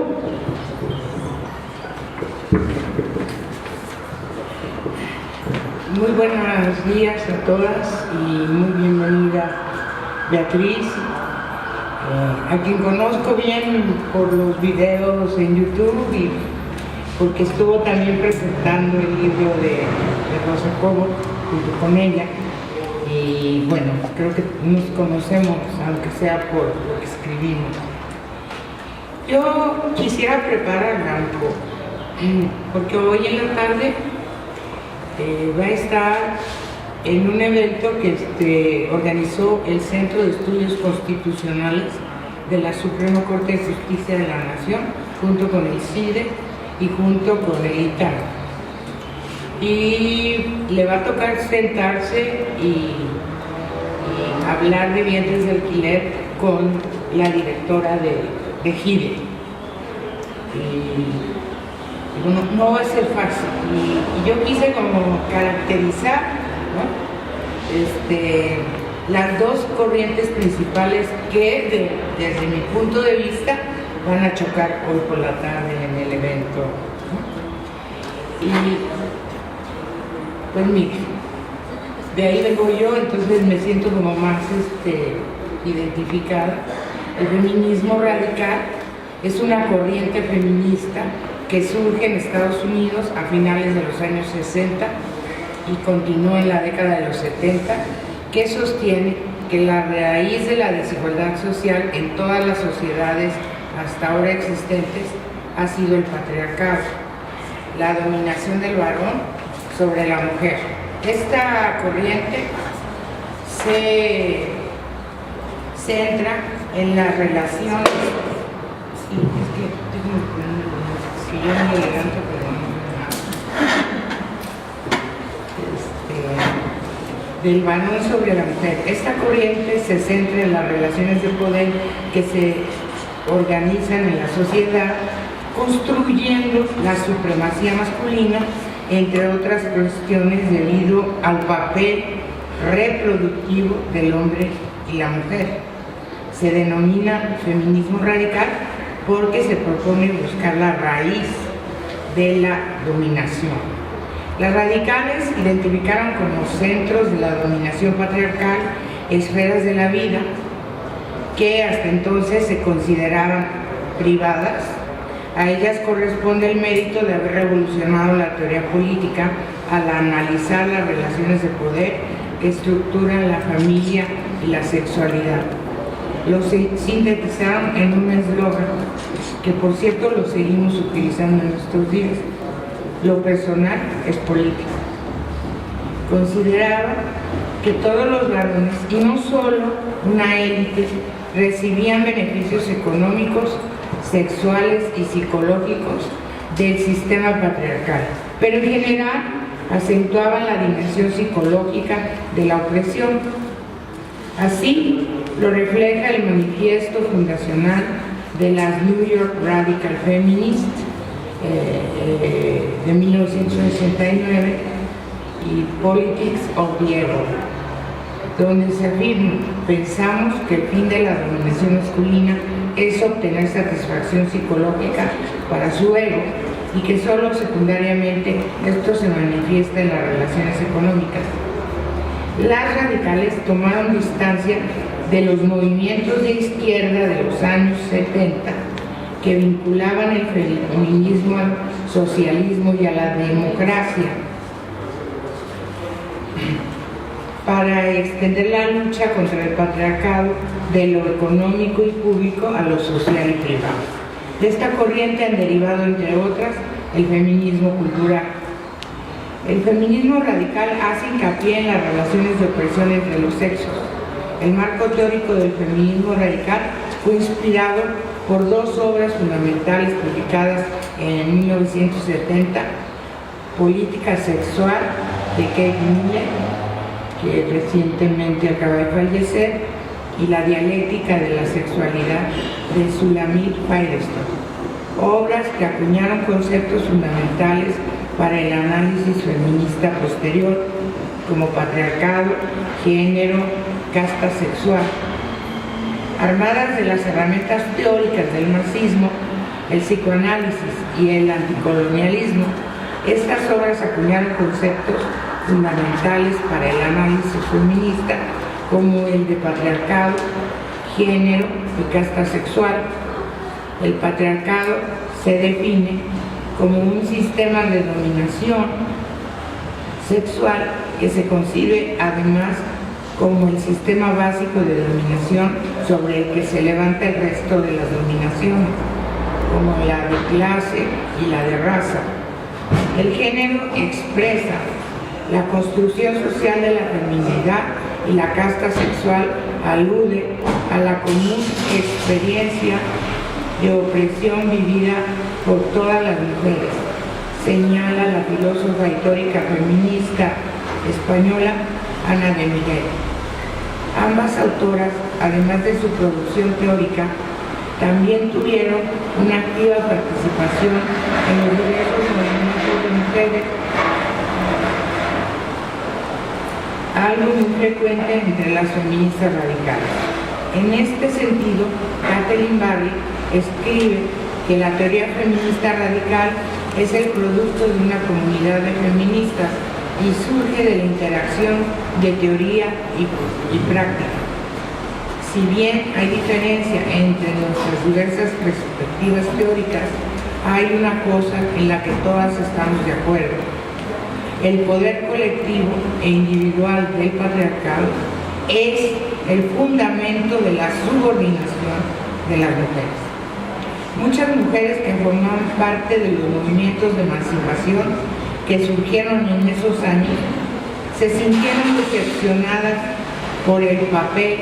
Muy buenos días a todas y muy bienvenida Beatriz, a quien conozco bien por los videos en YouTube y porque estuvo también presentando el libro de Rosa Cobo junto con ella. Y bueno, creo que nos conocemos, aunque sea por lo que escribimos. Yo quisiera preparar algo, porque hoy en la tarde va a estar en un evento que organizó el Centro de Estudios Constitucionales de la Suprema Corte de Justicia de la Nación, junto con el CIDE y junto con el ITAM. Y le va a tocar sentarse y hablar de vientres de alquiler con la directora de GIDE. y bueno, no va a ser fácil. Y yo quise como caracterizar, ¿no? Las dos corrientes principales que desde mi punto de vista van a chocar hoy por la tarde en el evento, ¿no? Y pues mire, de ahí vengo yo, entonces me siento como más identificada. El feminismo radical es una corriente feminista que surge en Estados Unidos a finales de los años 60 y continúa en la década de los 70, que sostiene que la raíz de la desigualdad social en todas las sociedades hasta ahora existentes ha sido el patriarcado, la dominación del varón sobre la mujer. Esta corriente se centra en las relaciones, sí, es que yo no me levanto, pero del varón sobre la mujer. Esta corriente se centra en las relaciones de poder que se organizan en la sociedad, construyendo la supremacía masculina, entre otras cuestiones, debido al papel reproductivo del hombre y la mujer. Se denomina feminismo radical porque se propone buscar la raíz de la dominación. Las radicales identificaron como centros de la dominación patriarcal esferas de la vida que hasta entonces se consideraban privadas. A ellas corresponde el mérito de haber revolucionado la teoría política al analizar las relaciones de poder que estructuran la familia y la sexualidad. Lo sintetizaron en un eslogan que, por cierto, lo seguimos utilizando en nuestros días: lo personal es político. Consideraban que todos los varones, y no solo una élite, recibían beneficios económicos, sexuales y psicológicos del sistema patriarcal, pero en general acentuaban la dimensión psicológica de la opresión. Así lo refleja el manifiesto fundacional de las New York Radical Feminists de 1969 y Politics of the Ego, donde se afirma: pensamos que el fin de la dominación masculina es obtener satisfacción psicológica para su ego y que solo secundariamente esto se manifiesta en las relaciones económicas. Las radicales tomaron distancia de los movimientos de izquierda de los años 70 que vinculaban el feminismo al socialismo y a la democracia para extender la lucha contra el patriarcado de lo económico y público a lo social y privado. De esta corriente han derivado, entre otras, el feminismo cultural. El feminismo radical hace hincapié en las relaciones de opresión entre los sexos. El marco teórico del feminismo radical fue inspirado por dos obras fundamentales publicadas en 1970, Política Sexual de Kate Millett, que recientemente acaba de fallecer, y La Dialéctica de la Sexualidad de Shulamit Firestone, obras que acuñaron conceptos fundamentales para el análisis feminista posterior, como patriarcado, género, casta sexual. Armadas de las herramientas teóricas del marxismo, el psicoanálisis y el anticolonialismo, estas obras acuñaron conceptos fundamentales para el análisis feminista, como el de patriarcado, género y casta sexual. El patriarcado se define como un sistema de dominación sexual que se concibe además como el sistema básico de dominación sobre el que se levanta el resto de las dominaciones, como la de clase y la de raza. El género expresa la construcción social de la feminidad y la casta sexual alude a la común experiencia de opresión vivida por todas las mujeres, señala la filósofa y teórica feminista española Ana de Miguel. Ambas autoras, además de su producción teórica, También tuvieron una activa participación en los diversos movimientos de mujeres, algo muy frecuente entre las feministas radicales. En este sentido, Kathleen Barry escribe que la teoría feminista radical es el producto de una comunidad de feministas y surge de la interacción de teoría y práctica. Si bien hay diferencia entre nuestras diversas perspectivas teóricas, hay una cosa en la que todas estamos de acuerdo: el poder colectivo e individual del patriarcado es el fundamento de la subordinación de las mujeres. Muchas mujeres que formaban parte de los movimientos de emancipación que surgieron en esos años se sintieron decepcionadas por el papel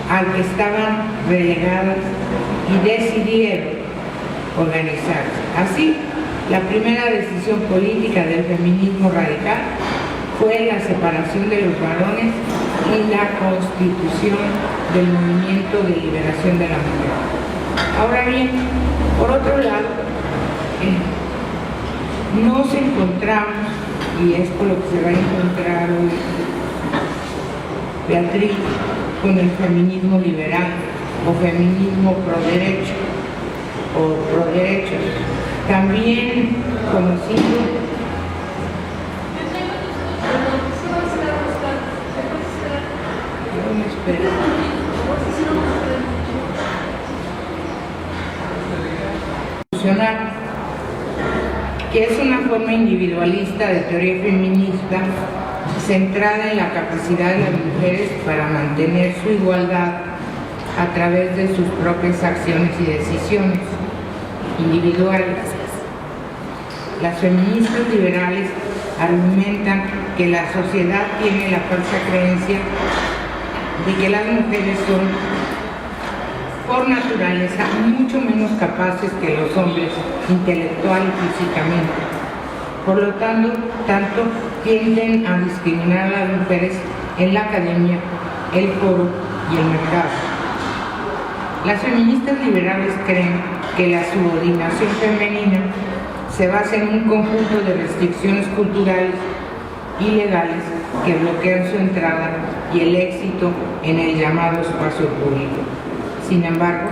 al que estaban relegadas y decidieron organizarse. Así, la primera decisión política del feminismo radical fue la separación de los varones y la constitución del movimiento de liberación de la mujer. Ahora bien, por otro lado, nos encontramos, y es por lo que se va a encontrar hoy Beatriz, con el feminismo liberal o feminismo pro derecho o pro derechos, también conocido que es una forma individualista de teoría feminista centrada en la capacidad de las mujeres para mantener su igualdad a través de sus propias acciones y decisiones individuales. Las feministas liberales argumentan que la sociedad tiene la falsa creencia de que las mujeres son, por naturaleza, mucho menos capaces que los hombres, intelectual y físicamente. Por lo tanto, tienden a discriminar a las mujeres en la academia, el foro y el mercado. Las feministas liberales creen que la subordinación femenina se basa en un conjunto de restricciones culturales y legales que bloquean su entrada y el éxito en el llamado espacio público. Sin embargo,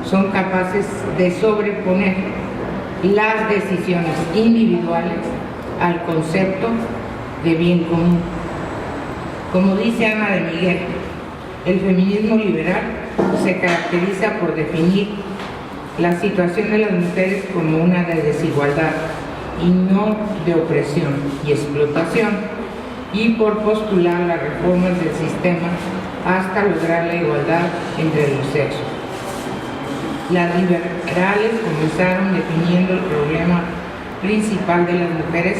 son capaces de sobreponer las decisiones individuales al concepto de bien común. Como dice Ana de Miguel, el feminismo liberal se caracteriza por definir la situación de las mujeres como una de desigualdad y no de opresión y explotación, y por postular las reformas del sistema hasta lograr la igualdad entre los sexos. Las liberales comenzaron definiendo el problema principal de las mujeres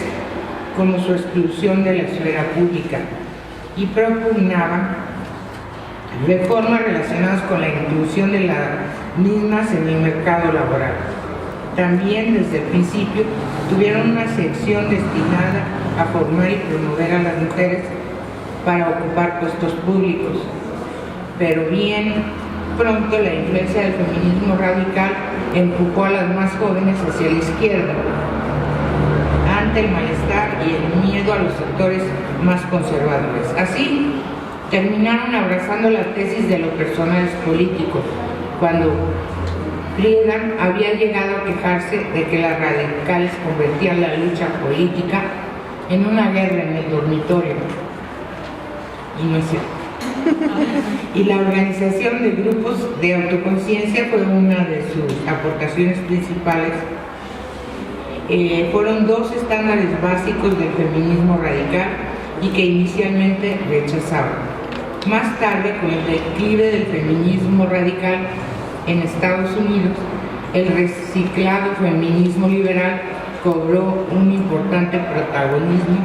como su exclusión de la esfera pública y propugnaban reformas relacionadas con la inclusión de las mismas en el mercado laboral. También desde el principio tuvieron una sección destinada a formar y promover a las mujeres para ocupar puestos públicos, pero bien pronto la influencia del feminismo radical empujó a las más jóvenes hacia la izquierda, ante el malestar y el miedo a los sectores más conservadores. Así, terminaron abrazando la tesis de lo personal es político, cuando Friedan había llegado a quejarse de que las radicales convertían la lucha política en una guerra en el dormitorio. Y no es cierto. Y la organización de grupos de autoconciencia fue una de sus aportaciones principales. Fueron dos estándares básicos del feminismo radical y que inicialmente rechazaban. Más tarde, con el declive del feminismo radical en Estados Unidos, el reciclado feminismo liberal cobró un importante protagonismo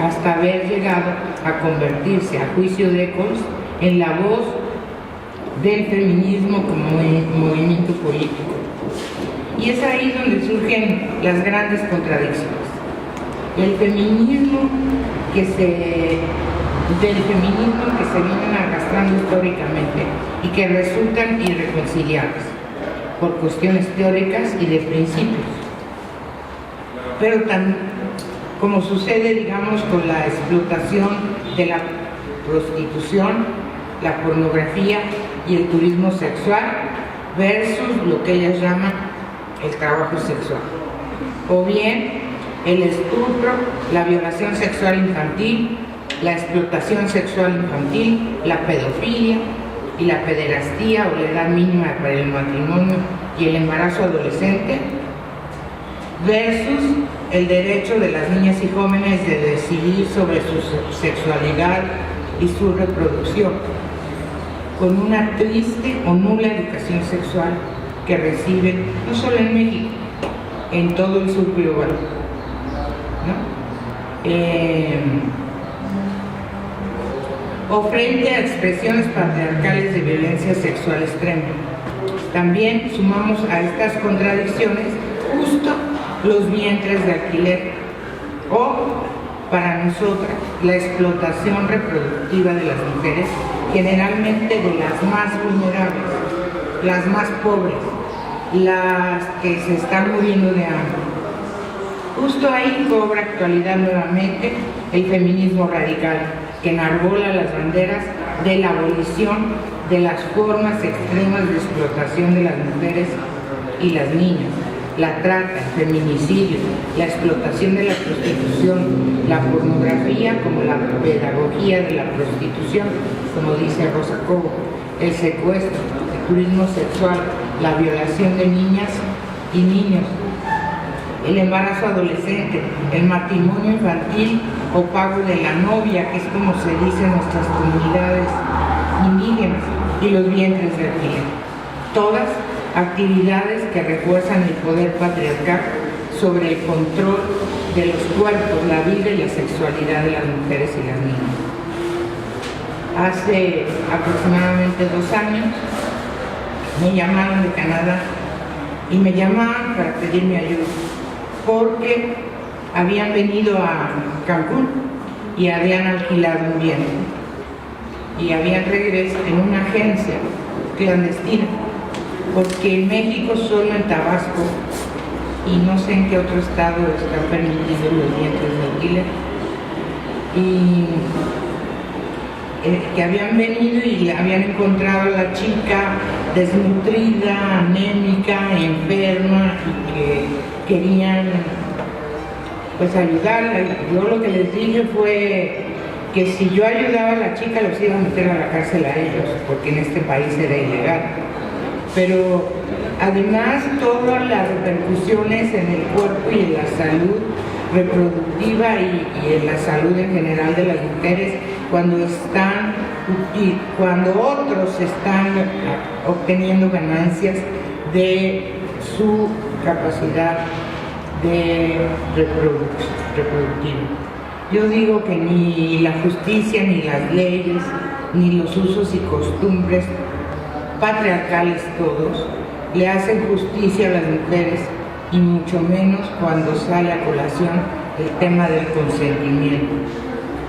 hasta haber llegado a convertirse, a juicio de Eccles, en la voz del feminismo como movimiento político. Y es ahí donde surgen las grandes contradicciones. El feminismo del feminismo que se vienen arrastrando históricamente y que resultan irreconciliables. por cuestiones teóricas y de principios. Pero como sucede, digamos, con la explotación de la prostitución, la pornografía y el turismo sexual versus lo que ellas llaman el trabajo sexual, o bien el estupro, la violación sexual infantil, la explotación sexual infantil, la pedofilia y la pederastía o la edad mínima para el matrimonio y el embarazo adolescente, versus el derecho de las niñas y jóvenes de decidir sobre su sexualidad y su reproducción, con una triste o nula educación sexual que reciben no solo en México, en todo el sur global, ¿no? O frente a expresiones patriarcales de violencia sexual extrema. También sumamos a estas contradicciones justo los vientres de alquiler o, para nosotras, la explotación reproductiva de las mujeres, generalmente de las más vulnerables, las más pobres, las que se están muriendo de hambre. Justo ahí cobra actualidad nuevamente el feminismo radical, que enarbola las banderas de la abolición de las formas extremas de explotación de las mujeres y las niñas, la trata, el feminicidio, la explotación de la prostitución, la pornografía como la pedagogía de la prostitución, como dice Rosa Cobo, el secuestro, el turismo sexual, la violación de niñas y niños, el embarazo adolescente, el matrimonio infantil o pago de la novia, que es como se dice en nuestras comunidades indígenas, y los vientres de alquiler. Todas actividades que refuerzan el poder patriarcal sobre el control de los cuerpos, la vida y la sexualidad de las mujeres y las niñas. Hace aproximadamente 2 años me llamaron de Canadá y me llamaban para pedirme ayuda porque habían venido a Cancún y habían alquilado un bien y habían regresado en una agencia clandestina, porque en México solo en Tabasco y no sé en qué otro estado están permitidos los vientres de alquiler, y que habían venido y habían encontrado a la chica desnutrida, anémica, enferma, y que querían pues ayudarla. Y yo lo que les dije fue que si yo ayudaba a la chica los iba a meter a la cárcel a ellos, porque en este país era ilegal. Pero además todas las repercusiones en el cuerpo y en la salud reproductiva y en la salud en general de las mujeres cuando otros están obteniendo ganancias de su capacidad de reproductiva. Yo digo que ni la justicia, ni las leyes, ni los usos y costumbres patriarcales todos le hacen justicia a las mujeres, y mucho menos cuando sale a colación el tema del consentimiento,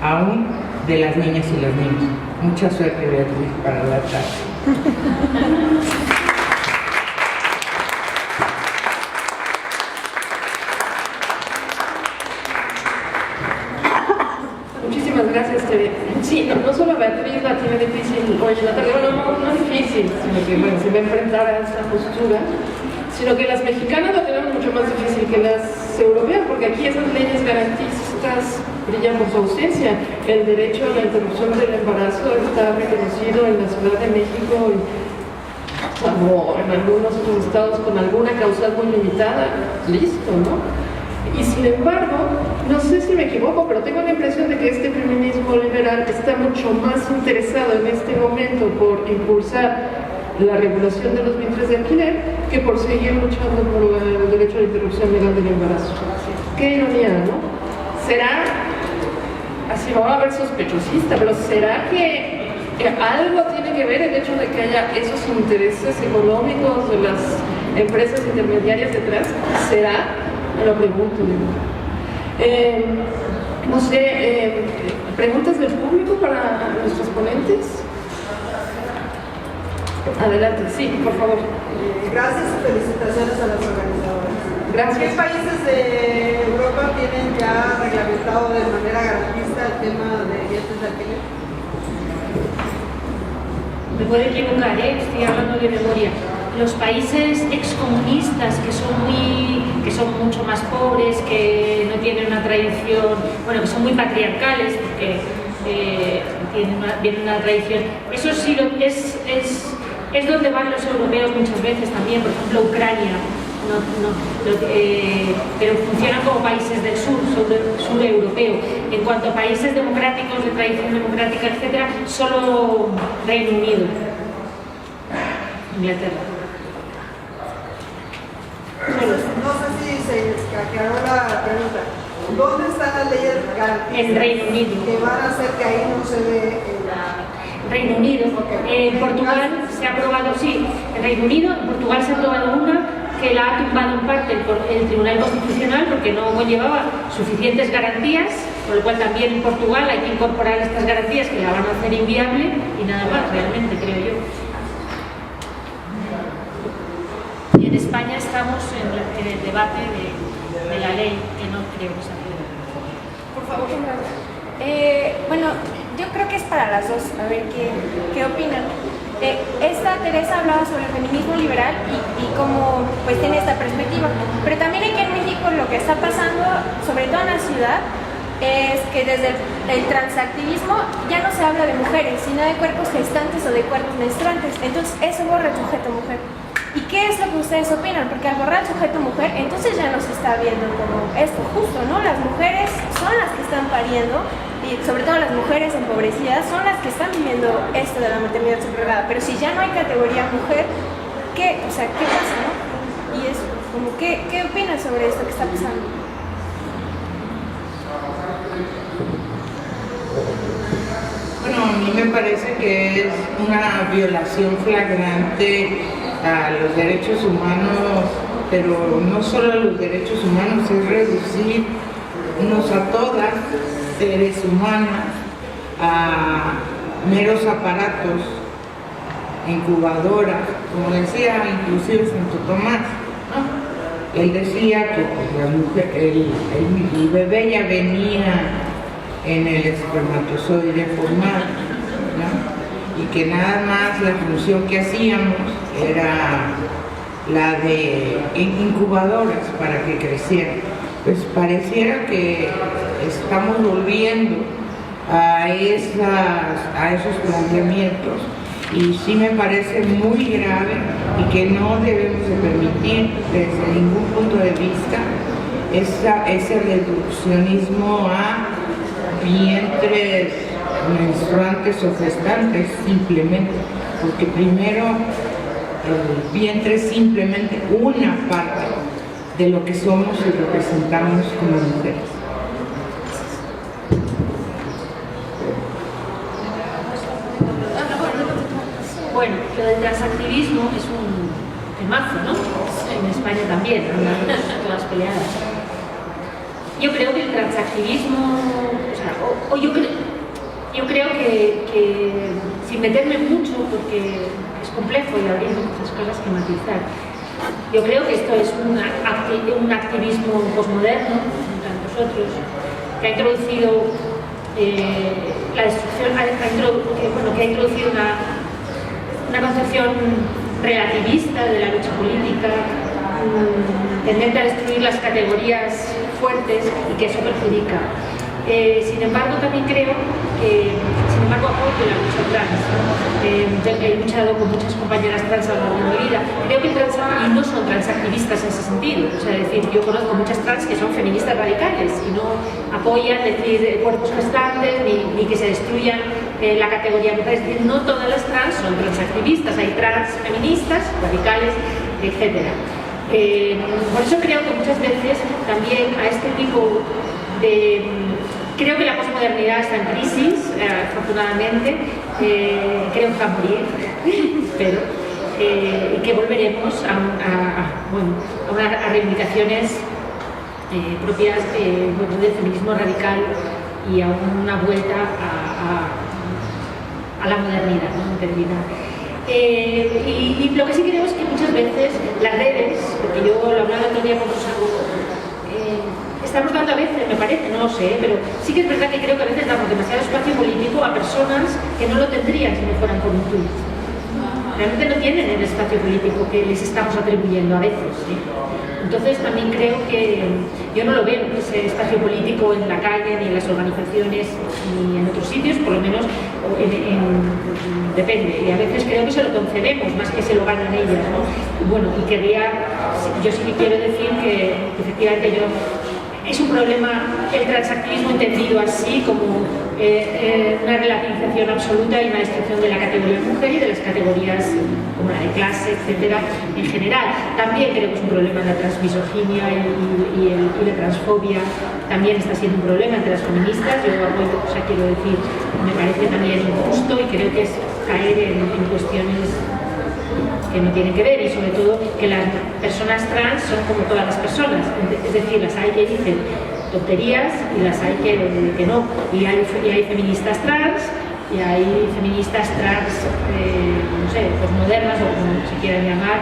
aún de las niñas y los niños. Mucha suerte, Beatriz, para la tarde. Muchísimas gracias, Tere. Sí, no solo Beatriz la tiene difícil hoy en la tarde, bueno, no difícil, sino que bueno, se va a enfrentar a esta postura, sino que las mexicanas la tenemos mucho más difícil que las europeas, porque aquí esas leyes garantistas brillan por su ausencia. El derecho a la interrupción del embarazo está reconocido en la Ciudad de México, salvo en algunos otros estados con alguna causal muy limitada, listo, ¿no? Y sin embargo, no sé si me equivoco, pero tengo la impresión de que este feminismo liberal está mucho más interesado en este momento por impulsar la regulación de los vientres de alquiler que por seguir luchando por el derecho a la interrupción legal del embarazo. Qué ironía, ¿no? ¿Será, así va a haber sospechosista, pero será que algo tiene que ver el hecho de que haya esos intereses económicos de las empresas intermediarias detrás? ¿Será? Me lo pregunto, digo. No sé, ¿preguntas del público para nuestros ponentes? Adelante, sí, por favor. Gracias y felicitaciones a las organizadoras. Gracias. ¿Qué países de Europa tienen ya reglamentado de manera garantista el tema de vientres de alquiler? Me puedo equivocar, estoy hablando de memoria. Los países excomunistas que son mucho más pobres, que no tienen una tradición, bueno, que son muy patriarcales, porque viene una tradición. Eso sí es donde van los europeos muchas veces también, por ejemplo Ucrania, pero funcionan como países del sur europeo. En cuanto a países democráticos, de tradición democrática, etcétera, solo Reino Unido, Inglaterra. No sé si se aclaró la pregunta. ¿Dónde están las leyes garantistas? En Reino Unido. Que van a hacer que ahí no se ve Reino Unido. En Portugal se ha aprobado, sí, en Reino Unido, en Portugal se ha aprobado una que la ha tumbado en parte el Tribunal Constitucional porque no llevaba suficientes garantías, por lo cual también en Portugal hay que incorporar estas garantías que la van a hacer inviable y nada más, realmente, creo yo. Y en España estamos en el debate de la ley, que no creo que se apruebe. Por favor. Bueno, yo creo que es para las dos, a ver qué opinan. Esta Teresa hablaba sobre el feminismo liberal y cómo pues tiene esta perspectiva, pero también aquí en México lo que está pasando, sobre todo en la ciudad, es que desde el transactivismo ya no se habla de mujeres, sino de cuerpos gestantes o de cuerpos menstruantes, entonces eso borra el sujeto mujer. ¿Y qué es lo que ustedes opinan? Porque al borrar el sujeto mujer, entonces ya no se está viendo como esto justo, ¿no? Las mujeres son las que están pariendo, y sobre todo las mujeres empobrecidas son las que están viviendo esto de la maternidad subrogada. Pero si ya no hay categoría mujer, ¿qué pasa, no? Y eso, como, ¿qué opinas sobre esto que está pasando? Bueno, a mí me parece que es una violación flagrante a los derechos humanos, pero no solo a los derechos humanos, es reducirnos a todas, seres humanas, a meros aparatos, incubadoras, como decía inclusive Santo Tomás, ¿no? Él decía que pues, la mujer, el bebé ya venía en el espermatozoide formado, ¿no? Y que nada más la función que hacíamos era la de incubadoras para que crecieran. Pues pareciera que estamos volviendo a esos planteamientos y sí me parece muy grave y que no debemos de permitir desde ningún punto de vista ese reduccionismo a vientres menstruantes o gestantes simplemente, porque primero el vientre es simplemente una parte de lo que somos y representamos como mujeres. Bueno, lo del transactivismo es un temazo, ¿no? En España también, andan todas peleadas. Yo creo que el transactivismo, yo creo que sin meterme mucho, porque es complejo y habría muchas cosas que matizar, yo creo que esto es un activismo posmoderno, entre nosotros, que ha introducido la destrucción, que ha introducido una concepción relativista de la lucha política, tendente a destruir las categorías fuertes y que eso perjudica. Sin embargo, también creo que, apoyo la lucha trans. He luchado con muchas compañeras trans a lo largo de mi vida. Creo que y no son transactivistas en ese sentido. O sea, decir, yo conozco muchas trans que son feministas radicales y no apoyan cuerpos gestantes ni que se destruyan la categoría mujer. Es decir, no todas las trans son transactivistas. Hay trans feministas, radicales, etc. Por eso creo que muchas veces también a este tipo de... Creo que la posmodernidad está en crisis, afortunadamente, creo que va a morir, pero que volveremos a reivindicaciones propias del feminismo radical y a una vuelta a la modernidad, ¿no? Entendida. Y lo que sí creo es que muchas veces las redes, porque yo lo hablaba el otro día con Rosa, estamos dando a veces, me parece, no lo sé, pero sí que es verdad que creo que a veces damos demasiado espacio político a personas que no lo tendrían si no fueran por un tuit. Realmente no tienen el espacio político que les estamos atribuyendo a veces, ¿sí? Entonces también creo que yo no lo veo ese espacio político en la calle, ni en las organizaciones, ni en otros sitios, por lo menos depende, y a veces creo que se lo concedemos más que se lo ganan ellas, ¿no? Y bueno, y yo sí que quiero decir que efectivamente es un problema el transactivismo entendido así como una relativización absoluta y una destrucción de la categoría mujer y de las categorías como la de clase, etcétera, en general. También creo que es un problema la transmisoginia y la transfobia, también está siendo un problema entre las feministas. Yo apoyo, o sea, quiero decir, me parece también injusto y creo que es caer en cuestiones que no tienen que ver, y sobre todo que las personas trans son como todas las personas, es decir, las hay que dicen tonterías y las hay que no, y hay feministas trans y hay feministas trans, no sé, pues modernas o como se quieran llamar,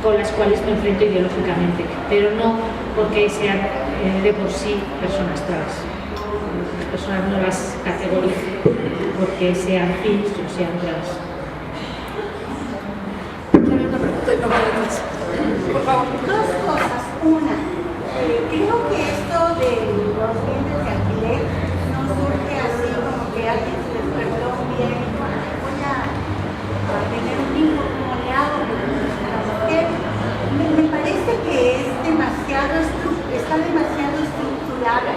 con las cuales me enfrento ideológicamente, pero no porque sean de por sí personas trans. Las personas no las categorizo porque sean cis o sean trans. Por favor. Dos cosas. Una, creo que esto de los bienes de alquiler no surge así como que alguien se despertó bien y dijo, voy a tener un hijo, ¿cómo le hago? Me parece que está demasiado estructurado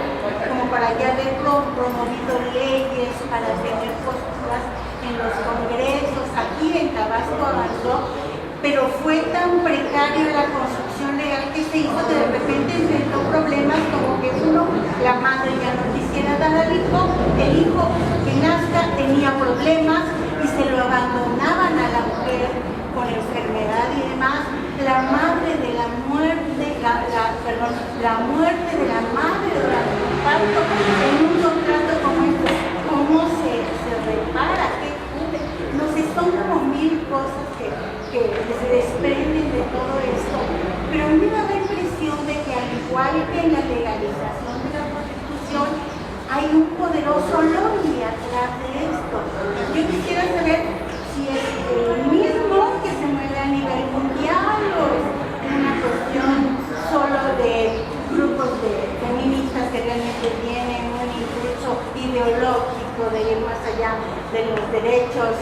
como para ya haberlo promovido leyes, para tener posturas en los congresos. Aquí en Tabasco avanzó, pero fue tan precaria la construcción legal que se hizo que de repente enfrentó problemas como que la madre ya no quisiera dar al hijo, el hijo que nazca tenía problemas y se lo abandonaban a la mujer con enfermedad y demás. La muerte de la madre durante el parto en un contrato como este, ¿cómo se repara? ¿Qué ocurre? No sé, son como mil cosas que se desprenden de todo esto, pero a mí me da la impresión de que al igual que en la legalización de la prostitución hay un poderoso lobby atrás de esto. Yo quisiera saber si es el mismo que se mueve a nivel mundial o es una cuestión solo de grupos de feministas que realmente tienen un impulso ideológico de ir más allá de los derechos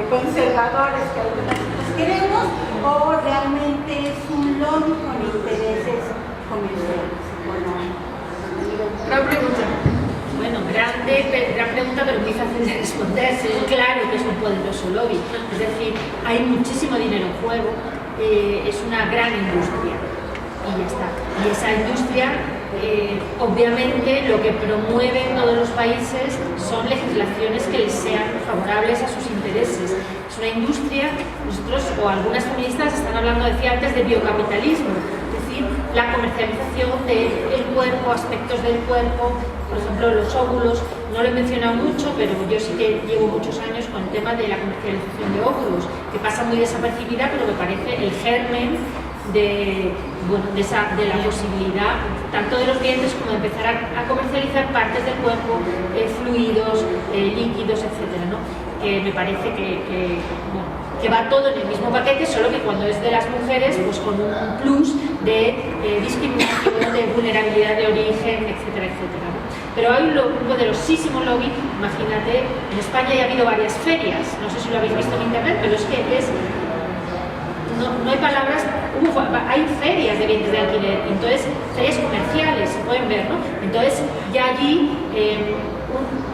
conservadores que algunas queremos, o realmente es un lobby con intereses comerciales, económicos. Gran pregunta. Bueno, gran pregunta, pero muy fácil de responder. Claro que es un poderoso lobby, es decir, hay muchísimo dinero en juego, es una gran industria y ya está. Y esa industria, obviamente, lo que promueve en todos los países son legislaciones que les sean favorables a sus intereses. Es una industria, nosotros o algunas feministas están hablando, decía antes, de biocapitalismo, es decir, la comercialización del cuerpo, aspectos del cuerpo, por ejemplo, los óvulos. No lo he mencionado mucho, pero yo sí que llevo muchos años con el tema de la comercialización de óvulos, que pasa muy desapercibida, pero me parece el germen de la posibilidad tanto de los clientes como de empezar a comercializar partes del cuerpo, fluidos, líquidos, etcétera, ¿no? Que me parece que va todo en el mismo paquete, solo que cuando es de las mujeres, pues con un plus de discriminación, de vulnerabilidad de origen, etcétera, etcétera, ¿no? Pero hay un poderosísimo lobby. Imagínate, en España ya ha habido varias ferias, no sé si lo habéis visto en internet, pero es que no hay palabras, hay ferias de bienes de alquiler, entonces ferias comerciales, se pueden ver, ¿no? Entonces ya allí,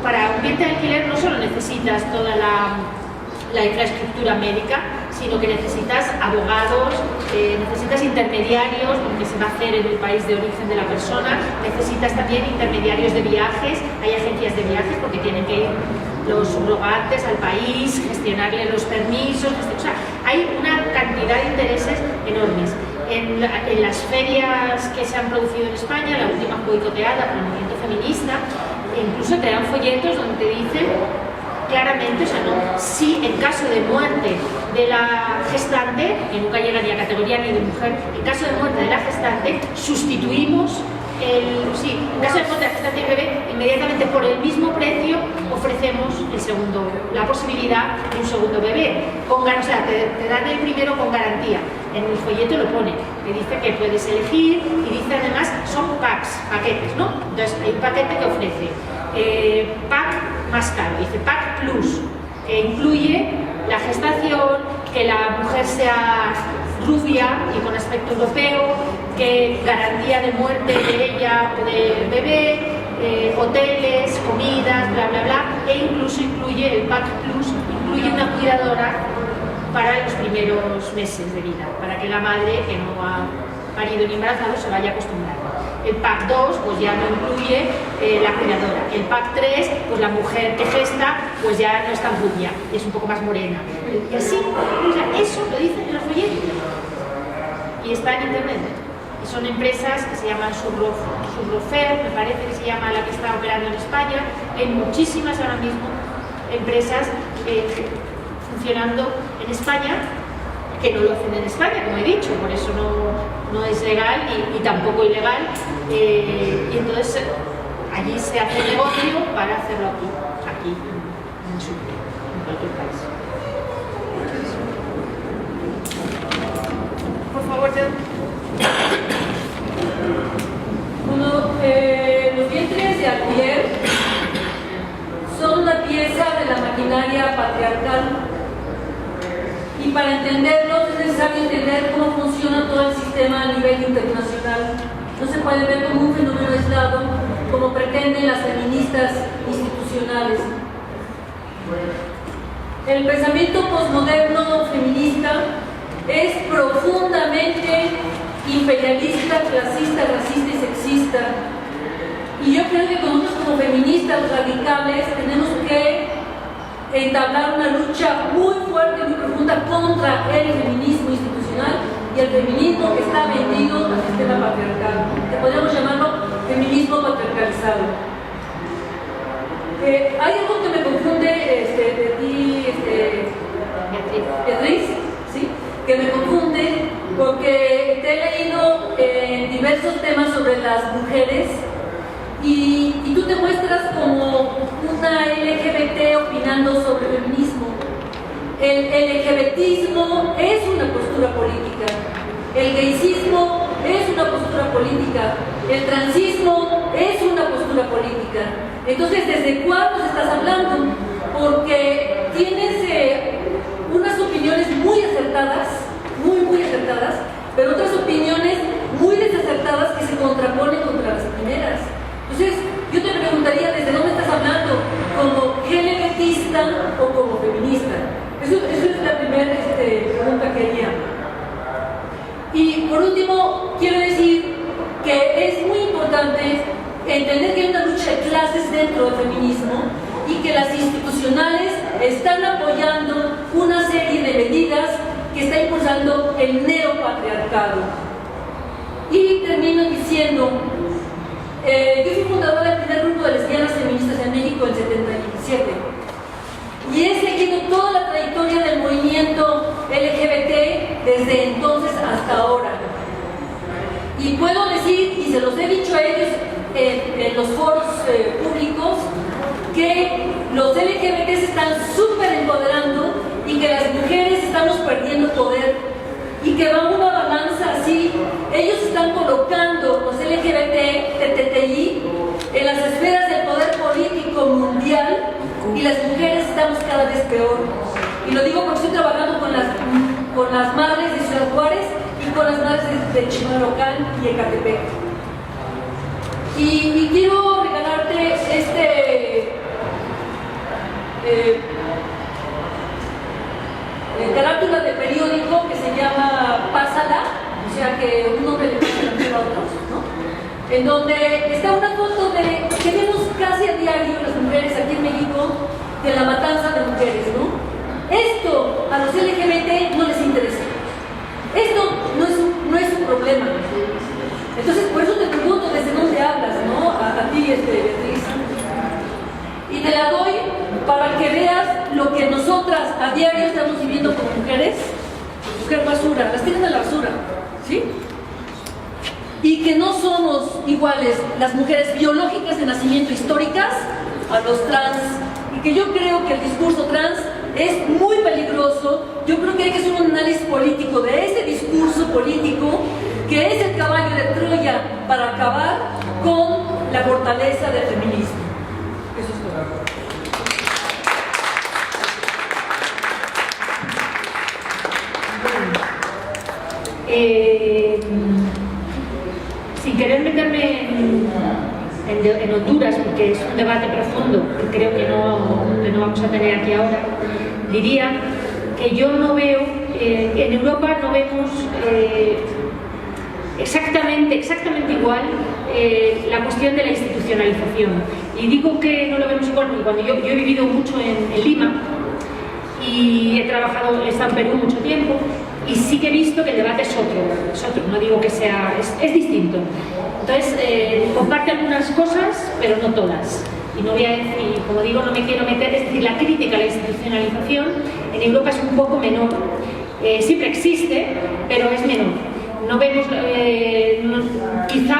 para un bien de alquiler no solo necesitas toda la infraestructura médica, sino que necesitas abogados, necesitas intermediarios, porque se va a hacer en el país de origen de la persona, necesitas también intermediarios de viajes, hay agencias de viajes porque tienen que ir los subrogantes al país, gestionarle los permisos, o sea, hay una cantidad de intereses enormes. En las ferias que se han producido en España, la última boicoteada por el movimiento feminista, incluso te dan folletos donde te dicen claramente, o sea, no, si en caso de muerte de la gestante, que nunca llega ni a categoría ni de mujer, en caso de muerte de la gestante, sustituimos en caso de muerte de la gestante y bebé, inmediatamente por el mismo precio ofrecemos la posibilidad de un segundo bebé. O sea, te dan el primero con garantía. En el folleto lo pone, te dice que puedes elegir y dice además son paquetes, ¿no? Entonces hay un paquete que ofrece pack más caro, dice pack plus, que incluye la gestación, que la mujer sea rubia y con aspecto europeo, que garantía de muerte de ella o del bebé, hoteles, comidas, bla bla bla, e incluso incluye el pack plus, incluye una cuidadora para los primeros meses de vida, para que la madre que no ha parido ni embarazado se vaya acostumbrando. El pack 2 pues ya no incluye la cuidadora. El pack 3, pues la mujer que gesta pues ya no es tan rubia, es un poco más morena. Y así, o sea, eso lo dicen en los folletos. Y está en internet. Y son empresas que se llaman Surrofer, me parece que se llama la que está operando en España. Hay muchísimas ahora mismo empresas funcionando en España, que no lo hacen en España, como he dicho, por eso no es legal y tampoco ilegal, y entonces allí se hace negocio para hacerlo aquí en cualquier país. Por favor, los vientres de alquiler son una pieza de la maquinaria patriarcal. Y para entenderlos es necesario entender cómo funciona todo el sistema a nivel internacional. No se puede ver como un fenómeno aislado, como pretenden las feministas institucionales. El pensamiento posmoderno feminista es profundamente imperialista, clasista, racista y sexista. Y yo creo que nosotros como feministas radicales tenemos que entablar una lucha muy fuerte, muy profunda contra el feminismo institucional y el feminismo que está vendido al sistema patriarcal, que podríamos llamarlo feminismo patriarcalizado. Hay algo que me confunde de ti, Beatriz, ¿sí? Que me confunde porque te he leído diversos temas sobre las mujeres y tú te muestras como una LGBT opinando sobre el feminismo. El LGBTismo es una postura política, el gaysismo es una postura política, el transismo es una postura política. Entonces, ¿desde cuándo estás hablando? Porque tienes unas opiniones muy acertadas, muy acertadas, pero otras opiniones muy desacertadas que se contraponen contra las primeras. Entonces, yo te preguntaría desde dónde estás hablando, como LGBTista o como feminista. Eso es la primera pregunta que haría. Y por último, quiero decir que es muy importante entender que hay una lucha de clases dentro del feminismo y que las institucionales están apoyando una serie de medidas que está impulsando el neopatriarcado. Y termino diciendo, yo fui fundadora del primer grupo de lesbianas feministas en México en 77 y he seguido toda la trayectoria del movimiento LGBT desde entonces hasta ahora. Y puedo decir, y se los he dicho a ellos en los foros públicos, que los LGBT se están súper empoderando y que las mujeres estamos perdiendo poder y que va una balanza así. Ellos están colocando los LGBT, TTI, en las esferas del poder político mundial y las mujeres estamos cada vez peor. Y lo digo porque estoy trabajando con las madres de Ciudad Juárez y con las madres de Chimalhuacán y Ecatepec. Y quiero regalarte carátula de periódico que se llama Pásala, o sea que un hombre le pasa a otros, ¿no? En donde está una foto que vemos casi a diario las mujeres aquí en México de la matanza de mujeres, ¿no? Esto a los LGBT no les interesa. Esto no es un problema. Entonces, por eso te pregunto desde dónde hablas, ¿no? A ti, Beatriz. Y te la doy para que veas buscar basura, las tiran a la basura, ¿sí? Y que no somos iguales las mujeres biológicas de nacimiento históricas a los trans, y que yo creo que el discurso trans es muy peligroso. Yo creo que hay que hacer un análisis político de ese discurso político, que es el caballo de Troya para acabar con la fortaleza del feminismo. Eso es todo. Sin querer meterme en Honduras, porque es un debate profundo que creo que no vamos a tener aquí ahora, diría que yo no veo, en Europa no vemos exactamente igual la cuestión de la institucionalización. Y digo que no lo vemos igual porque cuando yo he vivido mucho en Lima y he estado en Perú mucho tiempo, y sí que he visto que el debate es otro, no digo que sea, es distinto. Entonces, comparte algunas cosas, pero no todas. Y no voy a decir, como digo, no me quiero meter, es decir, la crítica a la institucionalización en Europa es un poco menor. Siempre existe, pero es menor. No vemos, quizá,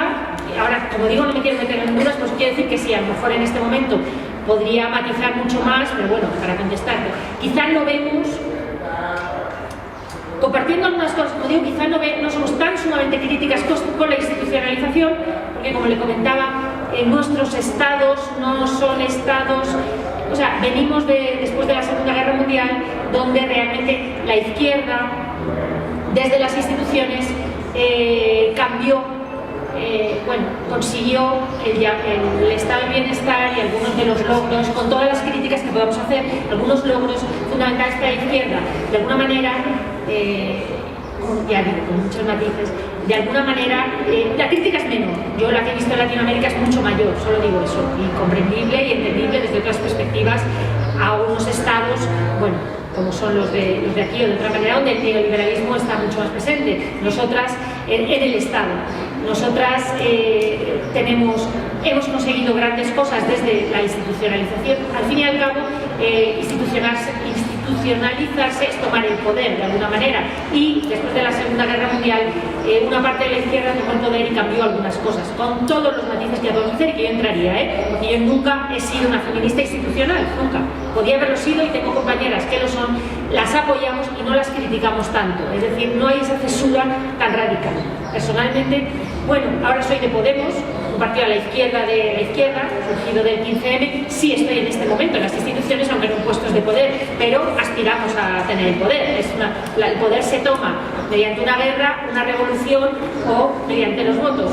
ahora, como digo, no me quiero meter en Honduras, pues quiero decir que sí, a lo mejor en este momento podría matizar mucho más, pero bueno, para contestarte, quizá no vemos. Compartiendo algunas cosas, como digo, quizá no somos tan sumamente críticas con la institucionalización, porque como le comentaba, nuestros estados no son estados, o sea, venimos después de la Segunda Guerra Mundial, donde realmente la izquierda, desde las instituciones, cambió, consiguió el estado del bienestar y algunos de los logros, con todas las críticas que podamos hacer, algunos logros fundamentales para la izquierda, de alguna manera, ya digo, con muchos matices, de alguna manera, la crítica es menor. Yo la que he visto en Latinoamérica es mucho mayor, solo digo eso, y comprendible y entendible desde otras perspectivas a unos estados, bueno, como son los de aquí o de otra manera, donde el neoliberalismo está mucho más presente. Nosotras, en el Estado, nosotras hemos conseguido grandes cosas desde la institucionalización. Al fin y al cabo, institucionalizarse es tomar el poder de alguna manera, y después de la Segunda Guerra Mundial una parte de la izquierda tomó el poder y cambió algunas cosas, con todos los matices que podemos hacer y que yo entraría, porque yo nunca he sido una feminista institucional, nunca. Podía haberlo sido y tengo compañeras que lo son, las apoyamos y no las criticamos tanto, es decir, no hay esa cesura tan radical. Personalmente, bueno, ahora soy de Podemos, un partido a la izquierda surgido del 15M, sí estoy en este momento en las instituciones, aunque no en puestos de poder, pero aspiramos a tener el poder. El poder se toma mediante una guerra, una revolución o mediante los votos.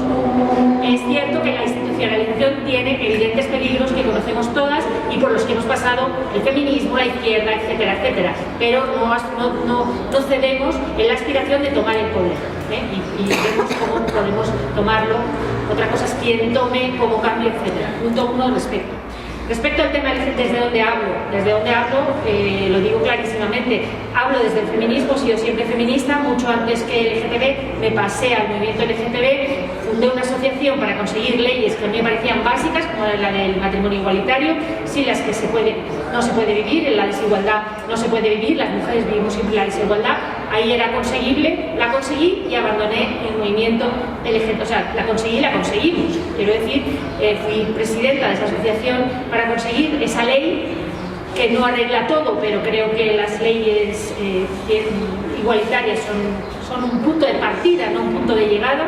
Es cierto que la institucionalización tiene evidentes peligros que conocemos todas y por los que hemos pasado el feminismo, la izquierda, etcétera, etcétera, pero no cedemos en la aspiración de tomar el poder, y vemos cómo podemos tomarlo. Otra cosa es quién tome, cómo cambie, etcétera. Punto uno, respecto al tema desde donde hablo, lo digo clarísimamente, hablo desde el feminismo, he sido siempre feminista, mucho antes que el LGTB, me pasé al movimiento LGTB, fundé una asociación para conseguir leyes que a mí me parecían básicas, como la del matrimonio igualitario, sin las que no se puede vivir, en la desigualdad no se puede vivir, las mujeres vivimos siempre la desigualdad, ahí era conseguible, la conseguí y abandoné el movimiento LGTB, o sea, la conseguimos, quiero decir, fui presidenta de esa asociación para conseguir esa ley que no arregla todo, pero creo que las leyes igualitarias son un punto de partida, no un punto de llegada,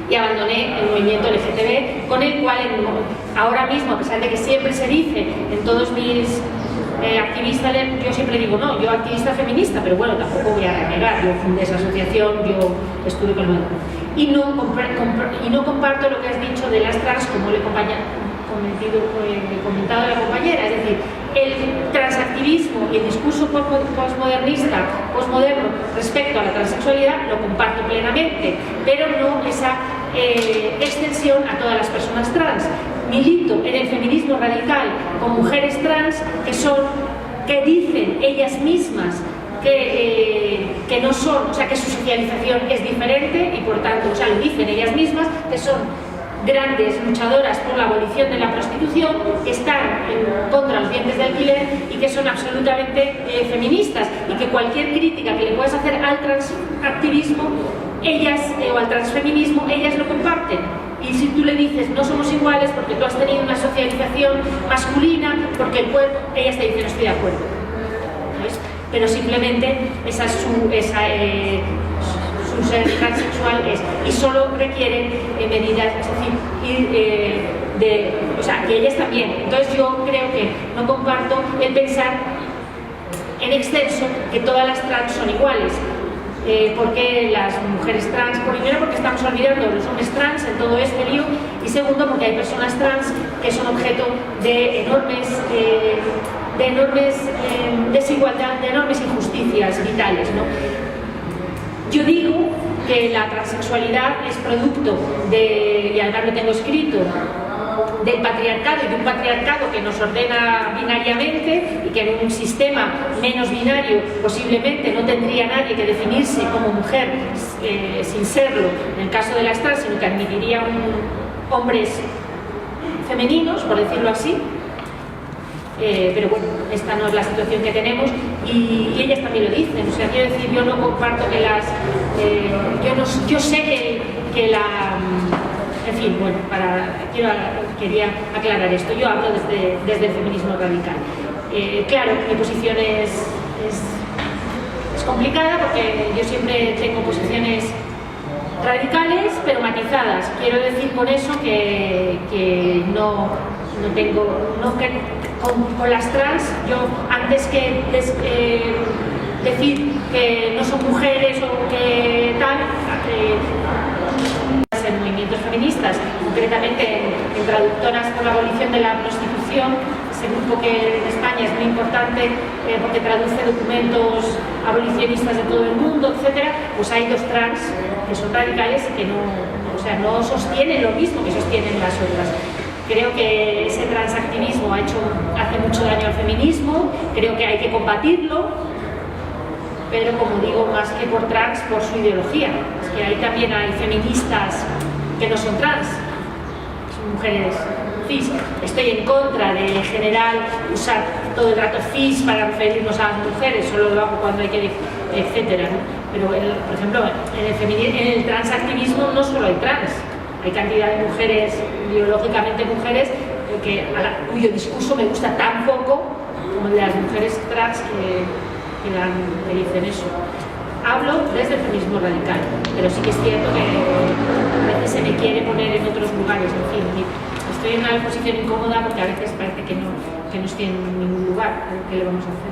y abandoné el movimiento LGTB, con el cual ahora mismo, a pesar de que siempre se dice en todos mis activistas, yo siempre digo, no, yo activista feminista, pero bueno, tampoco voy a renegar, yo fundé esa asociación, yo estuve con el y no comparto lo que has dicho de las trans, como le he comentado a la compañera, es decir, el transactivismo y el discurso postmoderno respecto a la transexualidad lo comparto plenamente, pero no esa extensión a todas las personas trans. Milito en el feminismo radical con mujeres trans que dicen ellas mismas que no son, o sea, que su socialización es diferente y por tanto, o sea, lo dicen ellas mismas, que son grandes luchadoras por la abolición de la prostitución, que están contra los vientres de alquiler y que son absolutamente feministas, y que cualquier crítica que le puedas hacer al transactivismo, ellas, o al transfeminismo, ellas lo comparten. Y si tú le dices no somos iguales porque tú has tenido una socialización masculina, porque el cuerpo, ellas te dicen no estoy de acuerdo, ¿sabes? Pero simplemente esa es su ser transexual es, y solo requieren medidas, es decir, o sea, que ellas también. Entonces yo creo que no comparto el pensar en exceso que todas las trans son iguales. Porque las mujeres trans, primero porque estamos olvidando de los hombres trans en todo este lío, y segundo porque hay personas trans que son objeto de enormes desigualdad, de enormes injusticias vitales, ¿no? Yo digo que la transexualidad es producto de, y además lo tengo escrito, del patriarcado, y de un patriarcado que nos ordena binariamente, y que en un sistema menos binario posiblemente no tendría nadie que definirse como mujer sin serlo en el caso de las trans, sino que admitiría hombres femeninos, por decirlo así. Pero bueno, esta no es la situación que tenemos, y ellas también lo dicen. O sea, quiero decir, yo no comparto que las... yo sé que la... En fin, bueno, quería aclarar esto. Yo hablo desde el feminismo radical. Claro, mi posición es complicada porque yo siempre tengo posiciones radicales, pero matizadas. Quiero decir con eso que no tengo... Con las trans, yo antes que decir que no son mujeres o que tal... en movimientos feministas, concretamente en Traductoras por la Abolición de la Prostitución, ese grupo que en España es muy importante porque traduce documentos abolicionistas de todo el mundo, etcétera. Pues hay dos trans que son radicales y que no sostienen lo mismo que sostienen las otras. Creo que ese transactivismo hace mucho daño al feminismo, creo que hay que combatirlo, pero como digo, más que por trans, por su ideología. Es que ahí también hay feministas que no son trans, son mujeres cis. Estoy en contra de, en general, usar todo el rato cis para referirnos a las mujeres, solo lo hago cuando hay que, etcétera, ¿no? Pero, por ejemplo, en el transactivismo no solo hay trans, hay cantidad de mujeres, biológicamente mujeres, cuyo discurso me gusta tan poco como el de las mujeres trans que dicen eso. Hablo desde el feminismo radical, pero sí que es cierto que a veces se me quiere poner en otros lugares. En fin, estoy en una posición incómoda porque a veces parece que no estoy en ningún lugar. ¿Qué le vamos a hacer?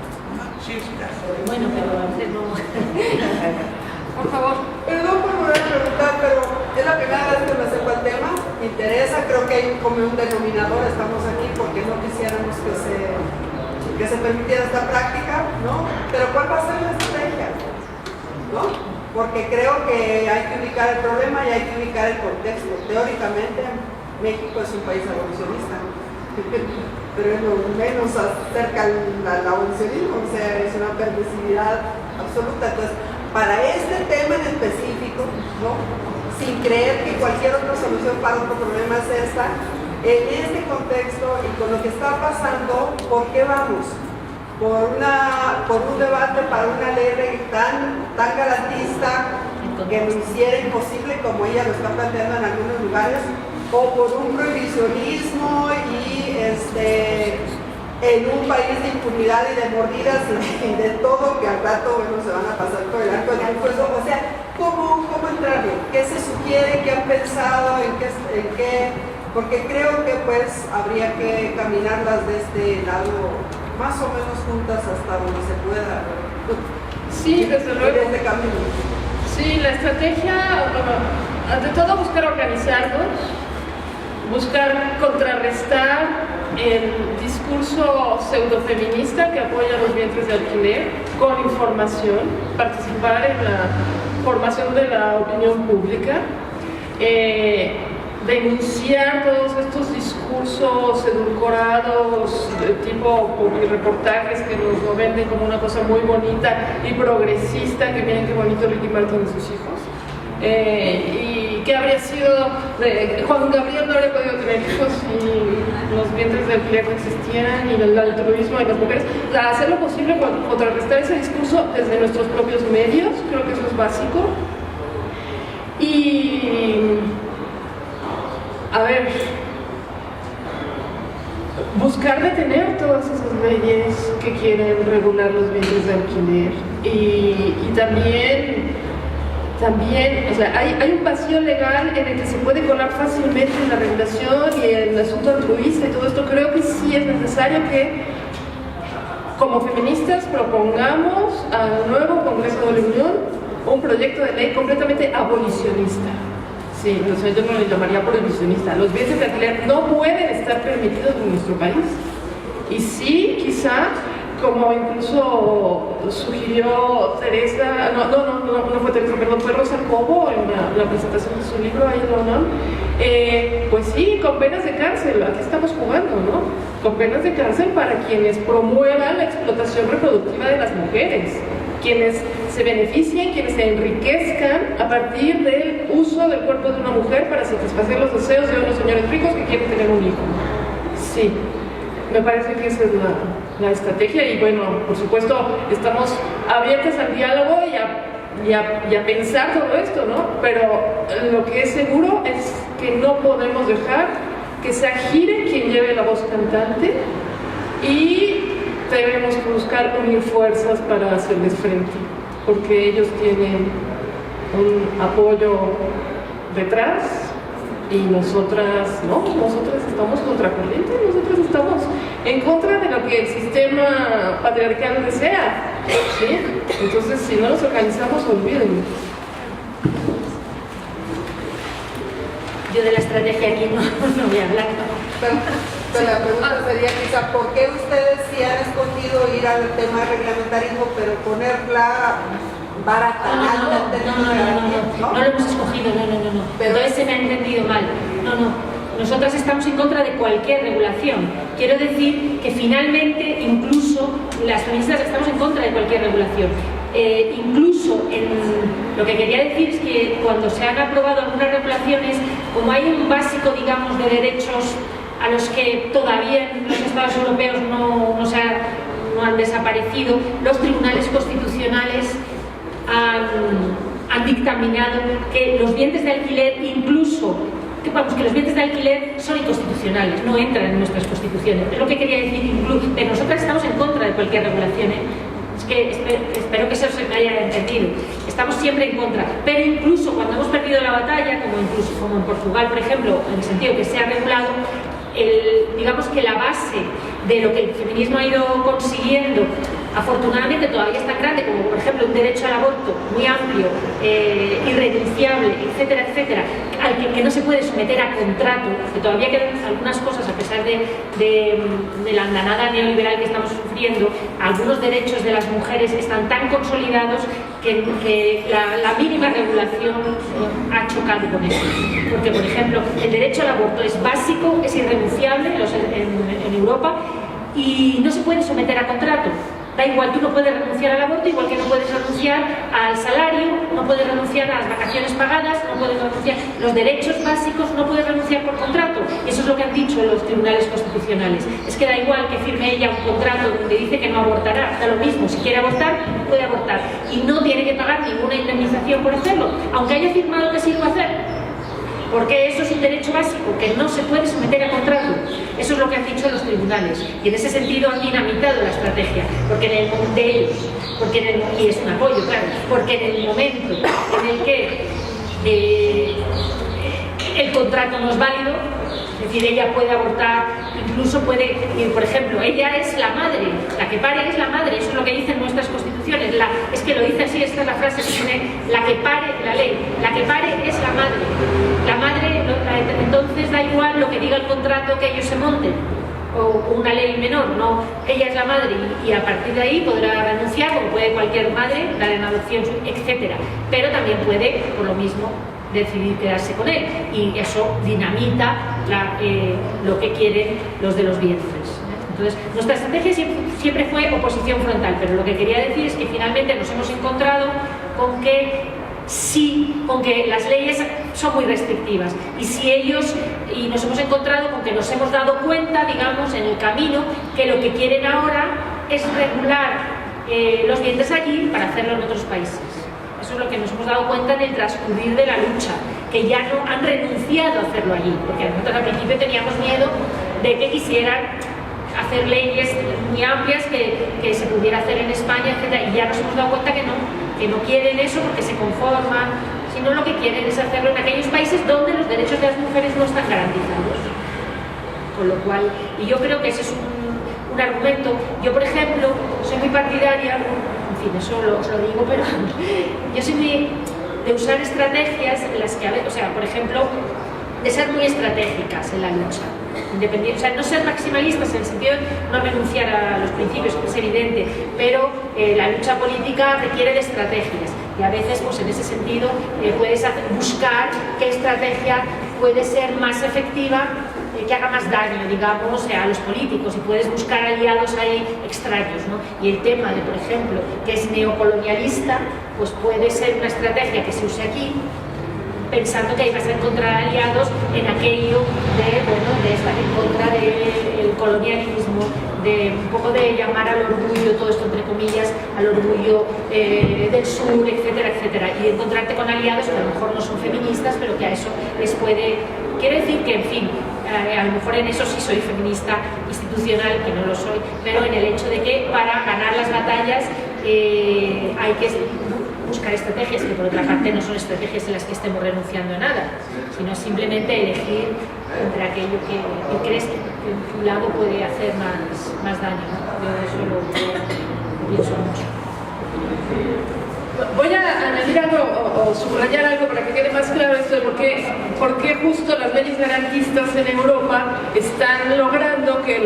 Sí, está. Bueno, pero a veces no. Por favor. Perdón por volver a preguntar, pero es la primera vez que me acerco al tema. Me interesa, creo que hay como un denominador. Estamos aquí porque no quisiéramos que se permitiera esta práctica, ¿no? Pero ¿cuál va a ser la estrategia? ¿No? Porque creo que hay que ubicar el problema y hay que ubicar el contexto. Teóricamente, México es un país abolicionista, pero es lo menos acerca al abolicionismo, o sea, es una permisividad absoluta. Entonces, para este tema en específico, ¿no? Sin creer que cualquier otra solución para otro problema es esta, en este contexto y con lo que está pasando, ¿por qué vamos? Por un debate para una ley tan garantista que lo hiciera imposible como ella lo está planteando en algunos lugares, o por un prohibicionismo y en un país de impunidad y de mordidas y de todo, que al rato se van a pasar por el arco del triunfo. O sea, ¿cómo entrarle? ¿Qué se sugiere? ¿Qué han pensado? ¿En qué? Porque creo que pues habría que caminarlas de este lado más o menos juntas hasta donde se pueda. Sí, desde luego. En este camino. Sí, la estrategia, ante todo buscar organizarnos, buscar contrarrestar el discurso pseudofeminista que apoya los vientres de alquiler con información, participar en la formación de la opinión pública, denunciar todos estos discursos edulcorados de tipo reportajes que nos venden como una cosa muy bonita y progresista, que miren qué bonito Ricky Martin y sus hijos, y ¿qué habría sido de Juan Gabriel? No habría podido tener hijos si los vientres de alquiler no existieran y el altruismo de las mujeres. O sea, hacer lo posible para contrarrestar ese discurso desde nuestros propios medios, creo que eso es básico. Y a ver, buscar detener todas esas leyes que quieren regular los bienes de alquiler y también, o sea, hay un vacío legal en el que se puede colar fácilmente la regulación y el asunto altruista y todo esto. Creo que sí es necesario que como feministas propongamos al nuevo Congreso de la Unión un proyecto de ley completamente abolicionista. Sí, o sea, yo no le llamaría prohibicionista. Los bienes de alquiler no pueden estar permitidos en nuestro país. Y sí, quizá, como incluso sugirió Teresa, no fue Teresa, perdón, fue Rosa Cobo en la presentación de su libro ahí en la UNAM, pues sí, con penas de cárcel, aquí estamos jugando, ¿no? Con penas de cárcel para quienes promuevan la explotación reproductiva de las mujeres, quienes se beneficien, quienes se enriquezcan a partir del uso del cuerpo de una mujer para satisfacer los deseos de unos señores ricos que quieren tener un hijo. Sí, me parece que esa es la estrategia y bueno, por supuesto, estamos abiertos al diálogo y a pensar todo esto, ¿no? Pero lo que es seguro es que no podemos dejar que se agire quien lleve la voz cantante y tenemos que buscar unir fuerzas para hacerles frente, porque ellos tienen un apoyo detrás y nosotras no, nosotras estamos contracorriente, nosotras estamos en contra de lo que el sistema patriarcal desea, ¿sí? Entonces si no nos organizamos, olvídenlo. Yo de la estrategia aquí no voy a hablar. Pero la pregunta sería quizá, ¿por qué ustedes sí han escogido ir al tema de reglamentarismo, pero ponerla barata? No lo hemos escogido, no. Pero entonces se me ha entendido mal. No. Nosotras estamos en contra de cualquier regulación. Quiero decir que finalmente, incluso las feministas estamos en contra de cualquier regulación. Incluso lo que quería decir es que cuando se han aprobado algunas regulaciones, como hay un básico, digamos, de derechos a los que todavía en los estados europeos no han desaparecido, los tribunales constitucionales han dictaminado que los bienes de alquiler, incluso que los bienes de alquiler son inconstitucionales, no entran en nuestras constituciones. Es lo que quería decir, incluso, pero nosotras estamos en contra de cualquier regulación, Es que espero que eso se me haya entendido. Estamos siempre en contra, pero incluso cuando hemos perdido la batalla, como en Portugal, por ejemplo, en el sentido que se ha regulado, digamos que la base de lo que el feminismo ha ido consiguiendo, afortunadamente todavía es tan grande como, por ejemplo, un derecho al aborto muy amplio, irrenunciable, etcétera, etcétera, al que no se puede someter a contrato, que todavía quedan algunas cosas a pesar de la andanada neoliberal que estamos sufriendo. Algunos derechos de las mujeres están tan consolidados que la mínima regulación ha chocado con eso, porque, por ejemplo, el derecho al aborto es básico, es irrenunciable en Europa y no se puede someter a contrato. Da igual, tú no puedes renunciar al aborto, igual que no puedes renunciar al salario, no puedes renunciar a las vacaciones pagadas, no puedes renunciar los derechos básicos, no puedes renunciar por contrato. Y eso es lo que han dicho los tribunales constitucionales. Es que da igual que firme ella un contrato donde dice que no abortará, da lo mismo, si quiere abortar, puede abortar. Y no tiene que pagar ninguna indemnización por hacerlo, aunque haya firmado que sí lo va a hacer. Porque eso es un derecho básico que no se puede someter a contrato. Eso es lo que han dicho los tribunales. Y en ese sentido han dinamitado la estrategia. Porque en el momento de ellos, y es un apoyo, claro, porque en el momento en el que el contrato no es válido, es decir, ella puede abortar, incluso puede, por ejemplo, ella es la madre, la que pare es la madre, eso es lo que dicen nuestras constituciones, es que lo dice así, esta es la frase que tiene, la que pare, la ley, la que pare es la madre, entonces da igual lo que diga el contrato que ellos se monten, o una ley menor, no, ella es la madre y a partir de ahí podrá renunciar, como puede cualquier madre, dar en adopción, etcétera, pero también puede, por lo mismo, decidir quedarse con él y eso dinamita lo que quieren los de los vientres. Entonces, nuestra estrategia siempre fue oposición frontal, pero lo que quería decir es que finalmente nos hemos encontrado con que sí con que las leyes son muy restrictivas, y si ellos, y nos hemos encontrado con que nos hemos dado cuenta, digamos, en el camino, que lo que quieren ahora es regular los dientes allí para hacerlo en otros países. Eso es lo que nos hemos dado cuenta en el transcurrir de la lucha, que ya no han renunciado a hacerlo allí, porque nosotros al principio teníamos miedo de que quisieran hacer leyes muy amplias que se pudiera hacer en España, etc. Y ya nos hemos dado cuenta que no quieren eso porque se conforman, sino lo que quieren es hacerlo en aquellos países donde los derechos de las mujeres no están garantizados. Con lo cual, y yo creo que ese es un argumento. Yo, por ejemplo, soy muy partidaria, en fin, eso os lo digo, pero yo soy muy de usar estrategias en las que, o sea, por ejemplo, de ser muy estratégicas en la lucha, independiente, o sea, no ser maximalistas en el sentido de no renunciar a los principios, que es evidente, pero la lucha política requiere de estrategias, y a veces, pues en ese sentido, puedes buscar qué estrategia puede ser más efectiva, que haga más daño, digamos, a los políticos, y puedes buscar aliados ahí extraños, ¿no? Y el tema de, por ejemplo, que es neocolonialista, pues puede ser una estrategia que se use aquí, pensando que ahí vas a encontrar aliados en aquello de estar en contra del colonialismo, de un poco de llamar al orgullo, todo esto entre comillas, al orgullo del sur, etcétera, etcétera, y encontrarte con aliados que a lo mejor no son feministas, pero que a eso les puede... Quiere decir que, en fin, a lo mejor en eso sí soy feminista institucional, que no lo soy, pero en el hecho de que para ganar las batallas hay que buscar estrategias que por otra parte no son estrategias en las que estemos renunciando a nada, sino simplemente elegir entre aquello que crees que en tu lado puede hacer más daño. Yo eso lo pienso mucho. Voy a añadir algo o subrayar algo para que quede más claro esto de por qué justo las leyes garantistas en Europa están logrando que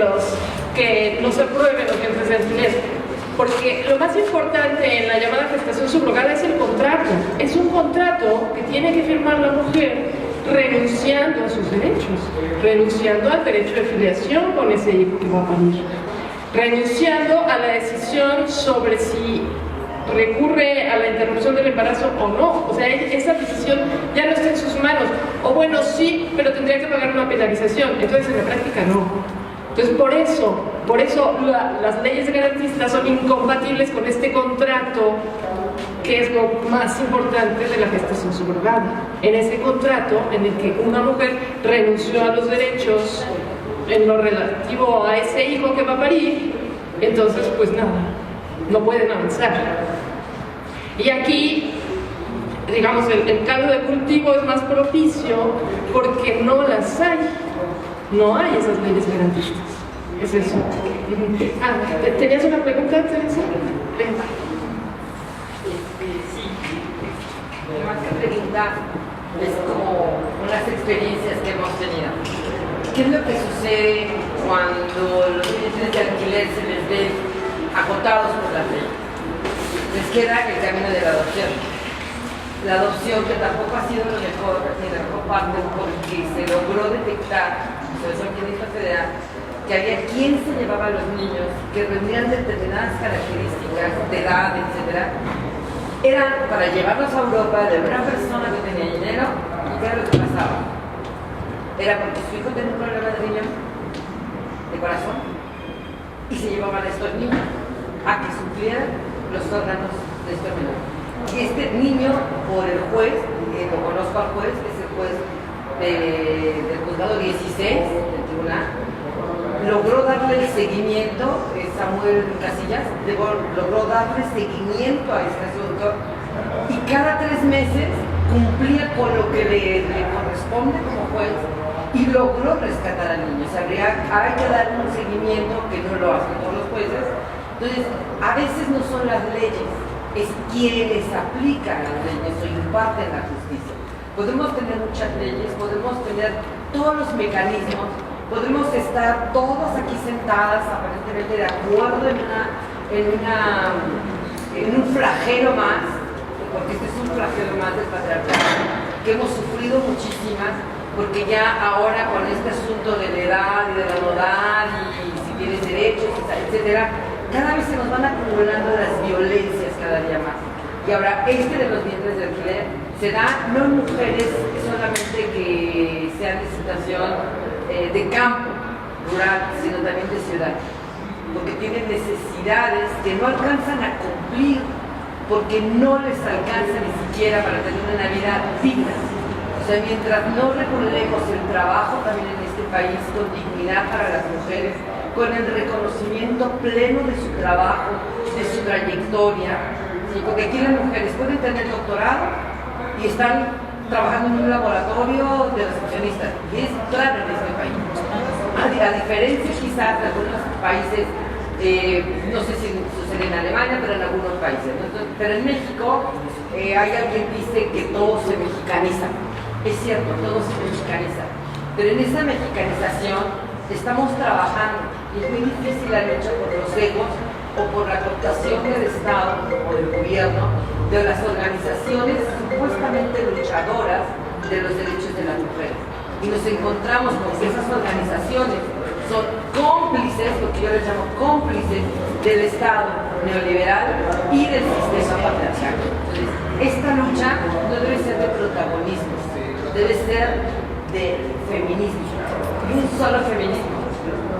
no se aprueben los dientes de alquiler. Porque lo más importante en la llamada gestación subrogada es el contrato. Es un contrato que tiene que firmar la mujer renunciando a sus derechos, renunciando al derecho de filiación con ese hijo que va a parir, renunciando a la decisión sobre si recurre a la interrupción del embarazo o no. O sea, esa decisión ya no está en sus manos. O bueno, sí, pero tendría que pagar una penalización. Entonces en la práctica no. Entonces por eso las leyes garantistas son incompatibles con este contrato, que es lo más importante de la gestación subrogada. En ese contrato en el que una mujer renunció a los derechos en lo relativo a ese hijo que va a parir, entonces pues nada, no pueden avanzar. Y aquí, digamos, el caldo de cultivo es más propicio porque no las hay. No hay esas leyes garantistas. Es eso. ¿Tenías una pregunta, Teresa? Sí. Más que preguntar, es como unas experiencias que hemos tenido. ¿Qué es lo que sucede cuando los bienes de alquiler se les ven acotados por la ley? Les queda el camino de la adopción. La adopción que tampoco ha sido lo mejor, ni la mejor parte, porque se logró detectar, sobre todo en esta federal, que había quien se llevaba a los niños que reunían determinadas características de edad, etc. Eran para llevarlos a Europa de una persona que tenía dinero. ¿Y qué era lo que pasaba? Era porque su hijo tenía un problema de riñón, de corazón, y se llevaban a estos niños a que suplieran los órganos de estos menores. Y este niño, por el juez, lo conozco al juez, que es el juez del juzgado 16 del tribunal, logró darle seguimiento, Samuel Casillas, logró darle seguimiento a este asunto, y cada 3 meses cumplía con lo que le corresponde como juez y logró rescatar al niño. O sea, hay que darle un seguimiento que no lo hacen todos los jueces. Entonces, a veces no son las leyes, es quienes aplican las leyes o imparten la justicia. Podemos tener muchas leyes, podemos tener todos los mecanismos, podemos estar todas aquí sentadas aparentemente de acuerdo en un flagelo más, porque este es un flagelo más del patriarcado, que hemos sufrido muchísimas, porque ya ahora con este asunto de la edad y de la no edad y si tienes derechos, etcétera, cada vez se nos van acumulando las violencias cada día más. Y ahora, este de los vientres de alquiler se da no en mujeres solamente que sean de situación de campo, rural, sino también de ciudad, porque tienen necesidades que no alcanzan a cumplir, porque no les alcanza ni siquiera para tener una vida digna. O sea, mientras no regulemos el trabajo también en este país con dignidad para las mujeres, con el reconocimiento pleno de su trabajo, de su trayectoria, ¿sí? Porque aquí las mujeres pueden tener doctorado y están trabajando en un laboratorio de recepcionistas, y es claro en este país. A diferencia quizás de algunos países, no sé si sucede en Alemania, pero en algunos países, ¿no? Entonces, pero en México hay alguien que dice que todo se mexicaniza. Es cierto, todo se mexicaniza, pero en esa mexicanización estamos trabajando y es muy difícil la lucha por los egos o por la cooptación del Estado o del gobierno de las organizaciones supuestamente luchadoras de los derechos de las mujeres. Y nos encontramos con que esas organizaciones son cómplices, lo que yo les llamo cómplices, del Estado neoliberal y del sistema patriarcal. Entonces, esta lucha no debe ser de protagonismo, debe ser de feminismo, y un solo feminismo.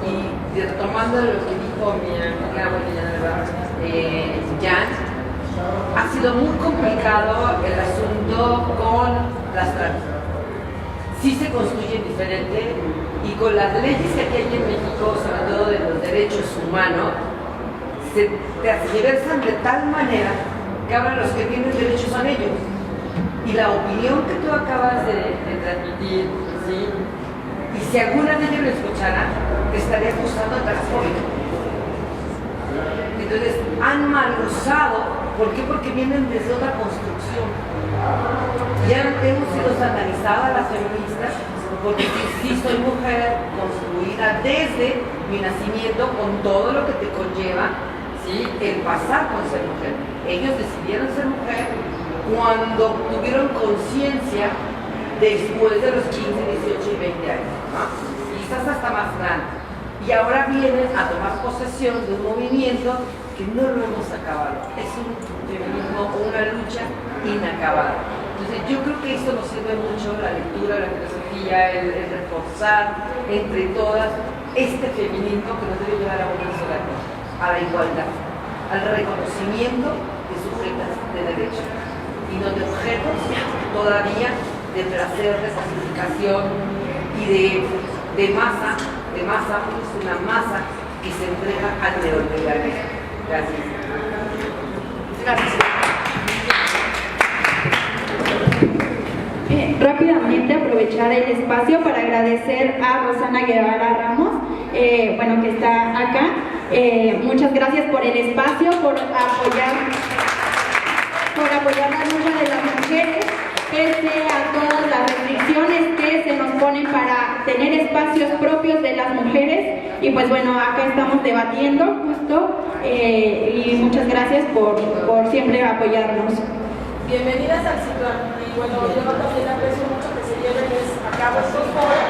Y retomando lo que dijo mi amiga Jan, ha sido muy complicado el asunto con las trans. Sí se construyen diferente, y con las leyes que aquí hay en México, sobre todo de los derechos humanos, se tergiversan de tal manera que ahora los que tienen derechos son ellos. Y la opinión que tú acabas de transmitir, ¿sí? Y si alguna de ellos lo escuchara, te estaría acusando de transfóbico. Entonces, han mal usado. ¿Por qué? Porque vienen desde otra construcción. Ya hemos sido satanizadas las feministas, porque sí soy mujer construida desde mi nacimiento con todo lo que te conlleva, ¿sí? El pasar por ser mujer. Ellos decidieron ser mujer cuando tuvieron conciencia después de los 15, 18 y 20 años, ¿no? Quizás hasta más grande. Y ahora vienen a tomar posesión de un movimiento que no lo hemos acabado. Es un feminismo o una lucha inacabada. Entonces yo creo que esto nos sirve mucho, la lectura, la filosofía, el reforzar entre todas este feminismo que nos debe llevar a una sola cosa, a la igualdad, al reconocimiento de sujetas de derechos y no de objetos todavía de placer, de pacificación y de masa, es una masa que se entrega al neoliberalismo. Gracias. Gracias. Rápidamente aprovechar el espacio para agradecer a Rosana Guevara Ramos, bueno, que está acá. Muchas gracias por el espacio, por apoyar la lucha de las mujeres, pese a todas las restricciones que se nos ponen para tener espacios propios de las mujeres. Y pues bueno, acá estamos debatiendo justo, y muchas gracias por siempre apoyarnos. Bienvenidas al ciclo. Y bueno, yo también aprecio mucho que se lleven a cabo estos foros,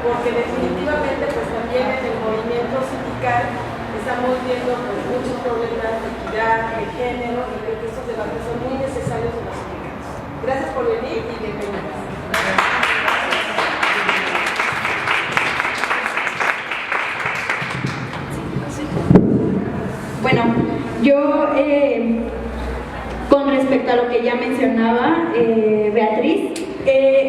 porque definitivamente pues también en el movimiento sindical estamos viendo pues, muchos problemas de equidad, de género, y creo que estos debates son muy necesarios en los sindicatos. Gracias por venir y bienvenidas. Bueno, yo con respecto a lo que ya mencionaba Beatriz,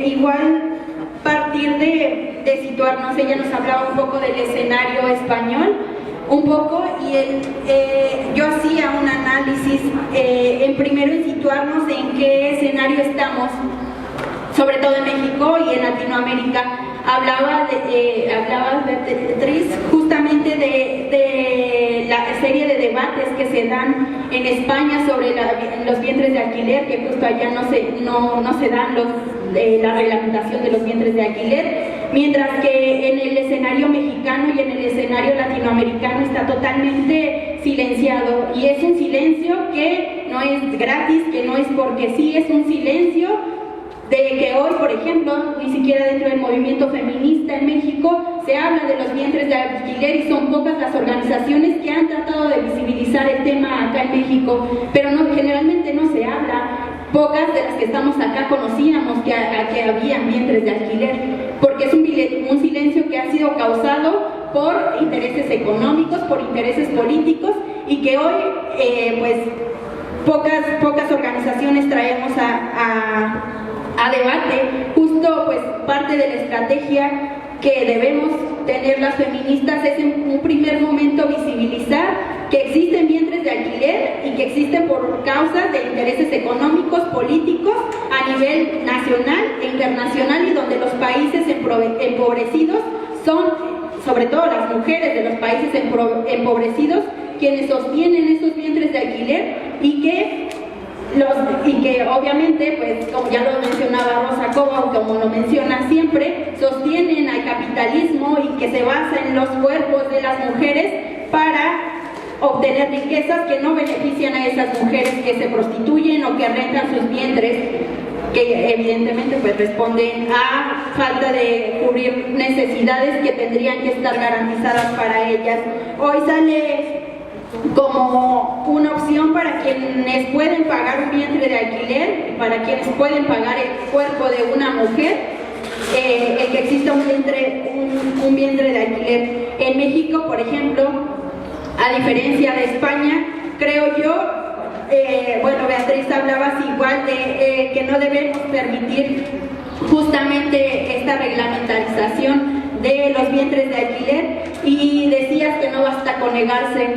igual partir de situarnos, ella nos hablaba un poco del escenario español, un poco, y yo hacía un análisis en primero en situarnos en qué escenario estamos, sobre todo en México y en Latinoamérica. Hablaba Beatriz justamente de la serie de debates que se dan en España sobre los vientres de alquiler, que justo allá no se dan la reglamentación de los vientres de alquiler, mientras que en el escenario mexicano y en el escenario latinoamericano está totalmente silenciado, y es un silencio que no es gratis, que no es porque sí, es un silencio de que hoy, por ejemplo, ni siquiera dentro del movimiento feminista en México se habla de los vientres de alquiler, y son pocas las organizaciones que han tratado de visibilizar el tema acá en México, pero generalmente no se habla. pocas de las que estamos acá conocíamos que había vientres de alquiler, porque es un silencio que ha sido causado por intereses económicos, por intereses políticos, y que hoy pues pocas organizaciones traemos a debate. Justo pues parte de la estrategia que debemos tener las feministas es en un primer momento visibilizar que existen vientres de alquiler y que existen por causas de intereses económicos, políticos a nivel nacional e internacional, y donde los países empobrecidos son, sobre todo las mujeres de los países empobrecidos, quienes sostienen esos vientres de alquiler y que obviamente, pues como ya lo mencionaba Rosa Cobo, como lo menciona siempre, sostienen al capitalismo y que se basa en los cuerpos de las mujeres para obtener riquezas que no benefician a esas mujeres que se prostituyen o que rentan sus vientres, que evidentemente pues responden a falta de cubrir necesidades que tendrían que estar garantizadas para ellas. Hoy sale como una opción para quienes pueden pagar un vientre de alquiler, para quienes pueden pagar el cuerpo de una mujer, el que exista un vientre de alquiler. En México, por ejemplo, a diferencia de España, creo yo, Beatriz hablabas igual de que no debemos permitir justamente esta reglamentarización de los vientres de alquiler, y decías que no basta con negarse.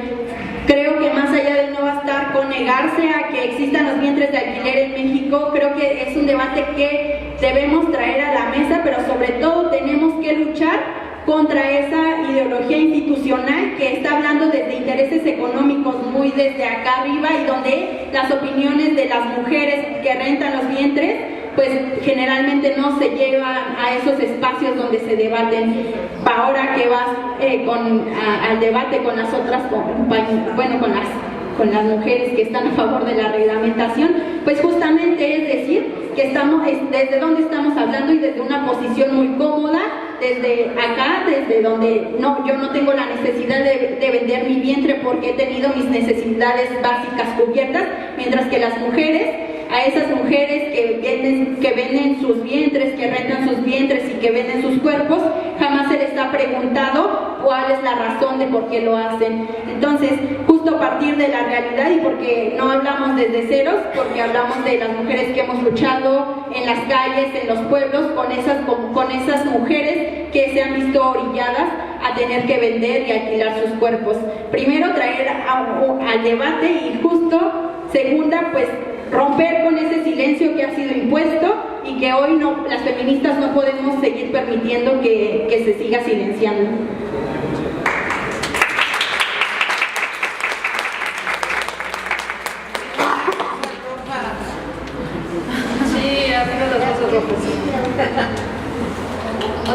Creo que más allá de no bastar con negarse a que existan los vientres de alquiler en México, creo que es un debate que debemos traer a la mesa, pero sobre todo tenemos que luchar contra esa ideología institucional que está hablando desde intereses económicos muy desde acá arriba, y donde las opiniones de las mujeres que rentan los vientres pues generalmente no se llevan a esos espacios donde se debaten. Ahora que vas al debate con las otras con las mujeres que están a favor de la reglamentación, pues justamente es decir que desde donde estamos hablando y desde una posición muy cómoda, desde acá, desde donde yo no tengo la necesidad de vender mi vientre porque he tenido mis necesidades básicas cubiertas, mientras que las mujeres, a esas mujeres que venden sus vientres, que rentan sus vientres y que venden sus cuerpos, jamás se les ha preguntado cuál es la razón de por qué lo hacen. Entonces, justo a partir de la realidad, y porque no hablamos desde ceros, porque hablamos de las mujeres que hemos luchado en las calles, en los pueblos, con esas mujeres que se han visto orilladas a tener que vender y alquilar sus cuerpos. Primero, traer al debate, y justo, segunda, pues romper con ese silencio que ha sido impuesto y que hoy las feministas no podemos seguir permitiendo que se siga silenciando. Sí, arriba las rosas rojas.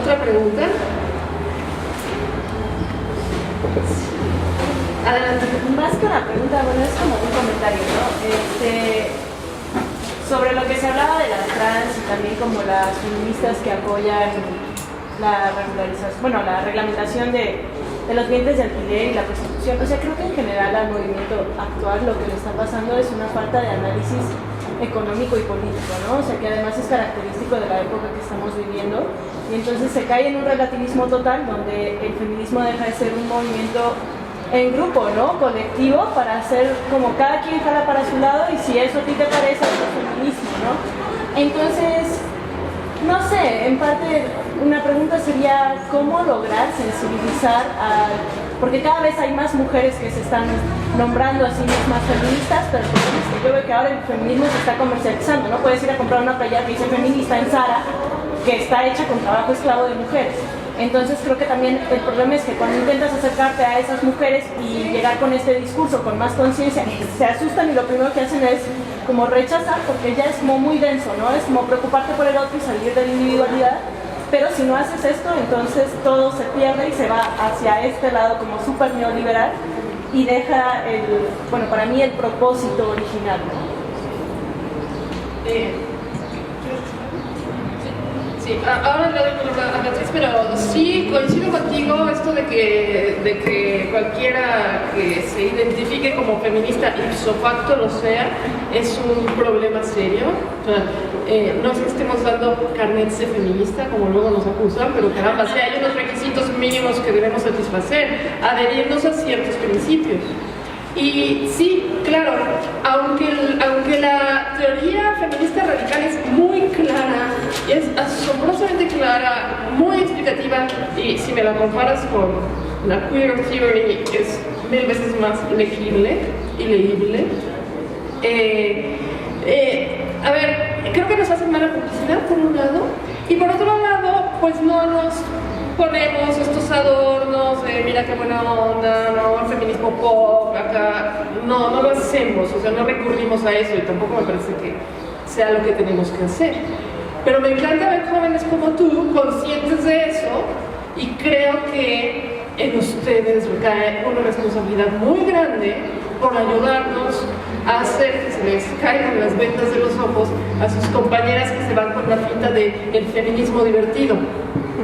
¿Otra pregunta? Adelante. Más que una pregunta, bueno, es como un comentario, ¿no? Sobre lo que se hablaba de las trans y también como las feministas que apoyan la reglamentación de los vientres de alquiler y la prostitución. O sea, creo que en general al movimiento actual lo que le está pasando es una falta de análisis económico y político, ¿no? O sea, que además es característico de la época que estamos viviendo, y entonces se cae en un relativismo total donde el feminismo deja de ser un movimiento en grupo, ¿no? Colectivo, para hacer como cada quien jala para su lado, y si eso a ti te parece, es el feminismo, ¿no? Entonces, no sé, en parte una pregunta sería ¿cómo lograr sensibilizar porque cada vez hay más mujeres que se están nombrando a sí mismas feministas, pero el problema es que yo veo que ahora el feminismo se está comercializando, ¿no? Puedes ir a comprar una playera que dice feminista en Zara, que está hecha con trabajo esclavo de mujeres. Entonces creo que también el problema es que cuando intentas acercarte a esas mujeres y llegar con este discurso, con más conciencia, se asustan y lo primero que hacen es como rechazar, porque ya es como muy denso, ¿no? Es como preocuparte por el otro y salir de la individualidad, pero si no haces esto, entonces todo se pierde y se va hacia este lado como súper neoliberal y deja para mí el propósito original, ¿no? Sí, ahora le doy palabra a Beatriz, pero sí coincido contigo esto de que cualquiera que se identifique como feminista ipso facto lo sea, es un problema serio. O sea, no es que estemos dando carnets de feminista, como luego nos acusan, pero caramba, sí hay unos requisitos mínimos que debemos satisfacer, adherirnos a ciertos principios. Y sí, claro, aunque la teoría feminista radical es muy clara, es asombrosamente clara, muy explicativa, y si me la comparas con la queer theory es 1000 veces más legible y leíble. A ver, creo que nos hacen mala publicidad por un lado, y por otro lado, pues no nos ponemos estos adornos de mira qué buena onda, no, el feminismo pop, acá, no lo hacemos, o sea, no recurrimos a eso y tampoco me parece que sea lo que tenemos que hacer. Pero me encanta ver jóvenes como tú, conscientes de eso, y creo que en ustedes recae una responsabilidad muy grande por ayudarnos a hacer que se les caigan las vendas de los ojos a sus compañeras que se van con la finta del feminismo divertido,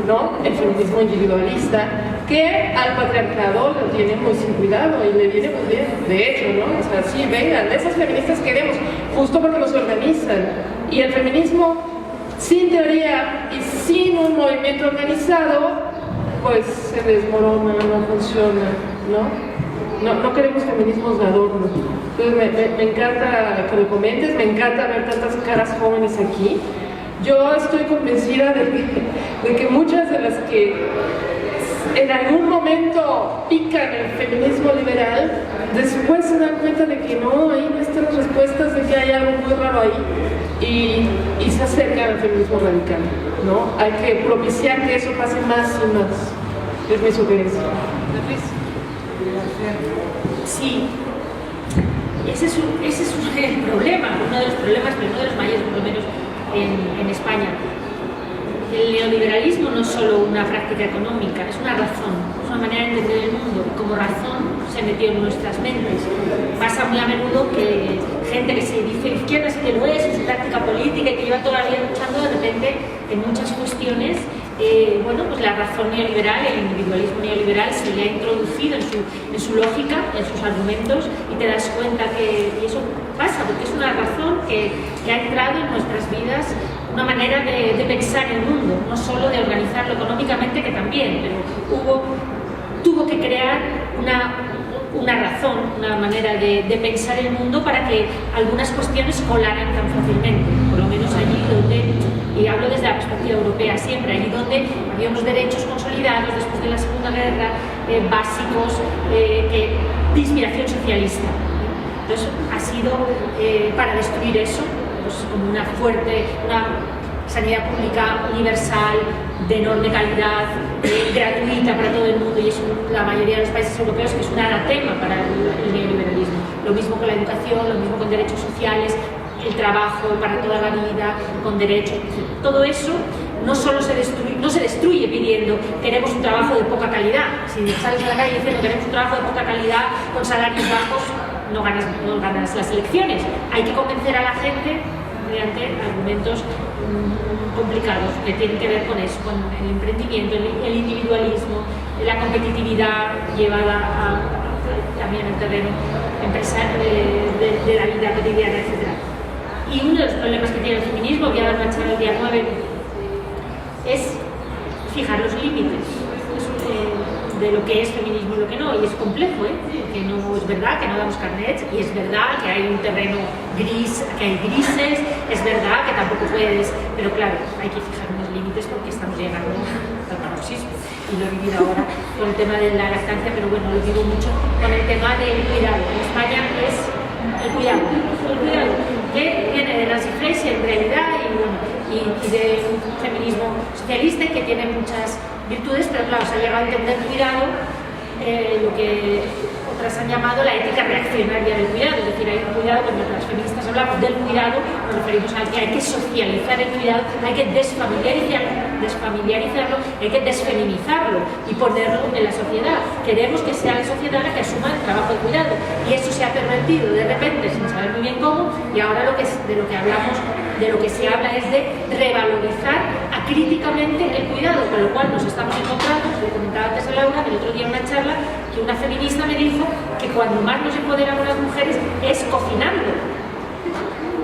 ¿no? El feminismo individualista, que al patriarcado lo tiene muy sin cuidado y le viene muy bien, de hecho, ¿no? O sea, sí, vengan, de esas feministas queremos, justo porque nos organizan. Y el feminismo, sin teoría y sin un movimiento organizado, pues se desmorona, no funciona, ¿no? No queremos feminismos de adorno. Entonces me encanta que lo comentes, me encanta ver tantas caras jóvenes aquí. Yo estoy convencida de que muchas de las que en algún momento pican el feminismo liberal, después se dan cuenta de que no, ahí no están las respuestas, de que hay algo muy raro ahí, y se acercan al feminismo radical, ¿no? Hay que propiciar que eso pase más y más. Es mi sugerencia. Beatriz. Sí, ese es el problema, uno de los problemas, pero uno de los mayores, por lo menos en España. El neoliberalismo no es solo una práctica económica, es una razón, es una manera de entender el mundo, y como razón se metió en nuestras mentes. Pasa muy a menudo que gente que se dice izquierda, sí que lo es, en su práctica política y que lleva toda la vida luchando, de repente en muchas cuestiones, bueno, pues la razón neoliberal, el individualismo neoliberal se le ha introducido en su lógica, en sus argumentos, y te das cuenta que y eso pasa, porque es una razón que ha entrado en nuestras vidas, una manera de pensar el mundo, no solo de organizarlo económicamente, que también, pero tuvo que crear una razón, una manera de pensar el mundo para que algunas cuestiones colaran tan fácilmente, por lo menos allí donde, y hablo desde la perspectiva europea siempre, allí donde había unos derechos consolidados después de la Segunda Guerra, básicos, de inspiración socialista. Entonces ha sido para destruir eso, pues, como una sanidad pública universal, de enorme calidad, gratuita para todo el mundo, y es la mayoría de los países europeos que es un anatema para el neoliberalismo. Lo mismo con la educación, lo mismo con derechos sociales, el trabajo para toda la vida, con derechos. Todo eso no solo se destruye pidiendo queremos un trabajo de poca calidad. Si sales a la calle diciendo queremos un trabajo de poca calidad con salarios bajos, no ganas las elecciones. Hay que convencer a la gente mediante argumentos complicados que tienen que ver con eso, con el emprendimiento, el individualismo, la competitividad llevada también al terreno empresarial de la vida cotidiana, etc. Y uno de los problemas que tiene el feminismo, voy a dar una charla el día 9, es fijar los límites de lo que es feminismo y lo que no, y es complejo, que no es verdad que no damos carnets, y es verdad que hay un terreno gris, que hay grises, es verdad que tampoco puedes, pero claro, hay que fijar unos límites porque estamos llegando al paroxismo, y lo he vivido ahora con el tema de la lactancia, pero bueno, lo vivo mucho con el tema del cuidado. En España es el cuidado, que viene de Nancy Fraser en realidad, y de un feminismo socialista que tiene muchas virtudes, pero claro, se ha llegado a entender cuidado, lo que otras han llamado la ética reaccionaria del cuidado, es decir, hay un cuidado, cuando las feministas hablamos del cuidado, nos referimos a que hay que socializar el cuidado, hay que desfamiliarizarlo, hay que desfeminizarlo y ponerlo en la sociedad. Queremos que sea la sociedad la que asuma el trabajo de cuidado, y eso se ha pervertido de repente sin saber muy bien cómo, y ahora de lo que hablamos, de lo que se habla es de revalorizar críticamente el cuidado, con lo cual nos estamos encontrando, le comentaba antes a Laura, el otro día en una charla, que una feminista me dijo que cuando más nos empoderamos las mujeres es cocinando.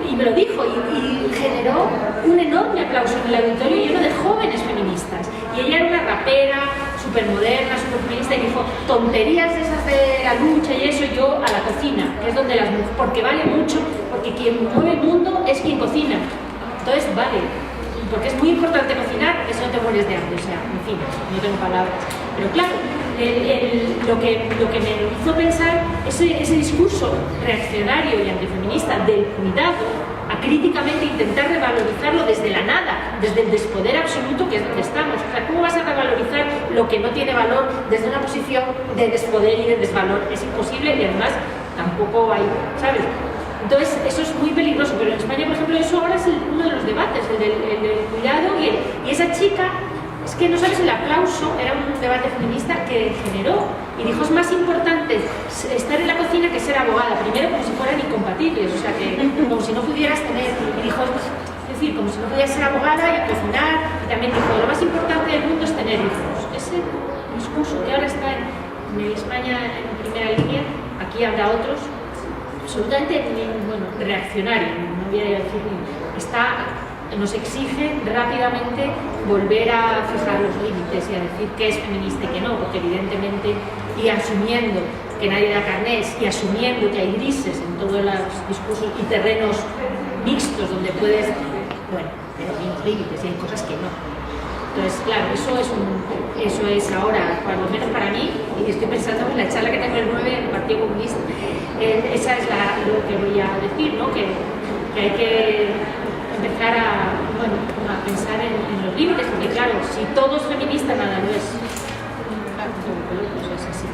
Y me lo dijo, y generó un enorme aplauso en el auditorio lleno de jóvenes feministas. Y ella era una rapera, súper moderna, súper feminista, y dijo, tonterías esas de la lucha y eso, yo a la cocina, que es donde las mujeres, porque vale mucho, porque quien mueve el mundo es quien cocina. Entonces vale, porque es muy importante cocinar, eso no te mueres de hambre, o sea, en fin, no tengo palabras. Pero claro, lo que me hizo pensar ese discurso reaccionario y antifeminista del cuidado, a críticamente intentar revalorizarlo desde la nada, desde el despoder absoluto que es donde estamos. O sea, ¿cómo vas a revalorizar lo que no tiene valor desde una posición de despoder y de desvalor? Es imposible y además tampoco hay, ¿sabes? Entonces, eso es muy peligroso, pero en España, por ejemplo, eso ahora es uno de los debates, el del cuidado, y esa chica, es que no sabes el aplauso, era un debate feminista que generó, y dijo, es más importante estar en la cocina que ser abogada, primero como si fueran incompatibles, o sea, que como si no pudieras tener, y dijo, es decir, como si no pudieras ser abogada y cocinar, y también dijo, lo más importante del mundo es tener hijos. Ese discurso que ahora está en España en primera línea, aquí habrá otros, absolutamente reaccionario, no voy a decir, nos exige rápidamente volver a fijar los límites y a decir qué es feminista y qué no, porque evidentemente, y asumiendo que nadie da carnés, y asumiendo que hay grises en todos los discursos y terrenos mixtos donde puedes, pero hay unos límites y hay cosas que no. Entonces, claro, eso es ahora, por lo menos para mí, y estoy pensando en la charla que tengo el 9 en el Partido Comunista, esa es lo que voy a decir, ¿no? Que hay que empezar a pensar en los límites, porque claro, si todo es feminista, nada no es. Eso es así.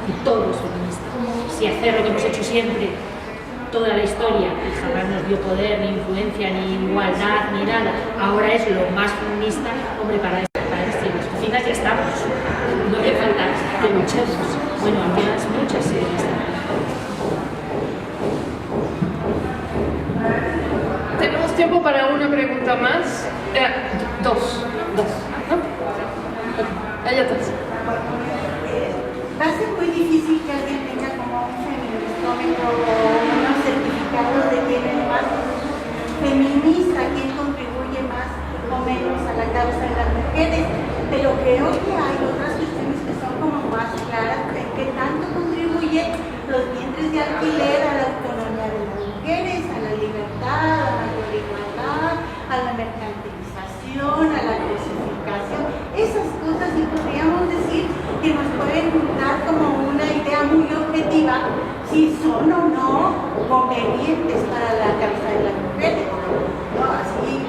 Si todo es feminista. Si hacer lo que hemos hecho siempre, toda la historia, y jamás nos dio poder, ni influencia, ni igualdad, ni nada, ahora es lo más feminista, hombre, para las cocinas ya estamos. No hace falta que luchemos. Bueno, algunas muchas sí están. Tenemos tiempo para una pregunta más. Dos. ¿No? Allá atrás. Va a ser muy difícil que alguien tenga como un feministómetro o unos certificados de quién es más feminista, quién contribuye más o menos a la causa de las mujeres. Pero creo que hay otras cuestiones que son como más claras, que tanto contribuye los vientres de alquiler a la autonomía de las mujeres, a la libertad, a la mayor igualdad, a la mercantilización, a la cosificación. Esas cosas sí podríamos decir que nos pueden dar como una idea muy objetiva si son o no convenientes para la causa de las mujeres, ¿no? Así,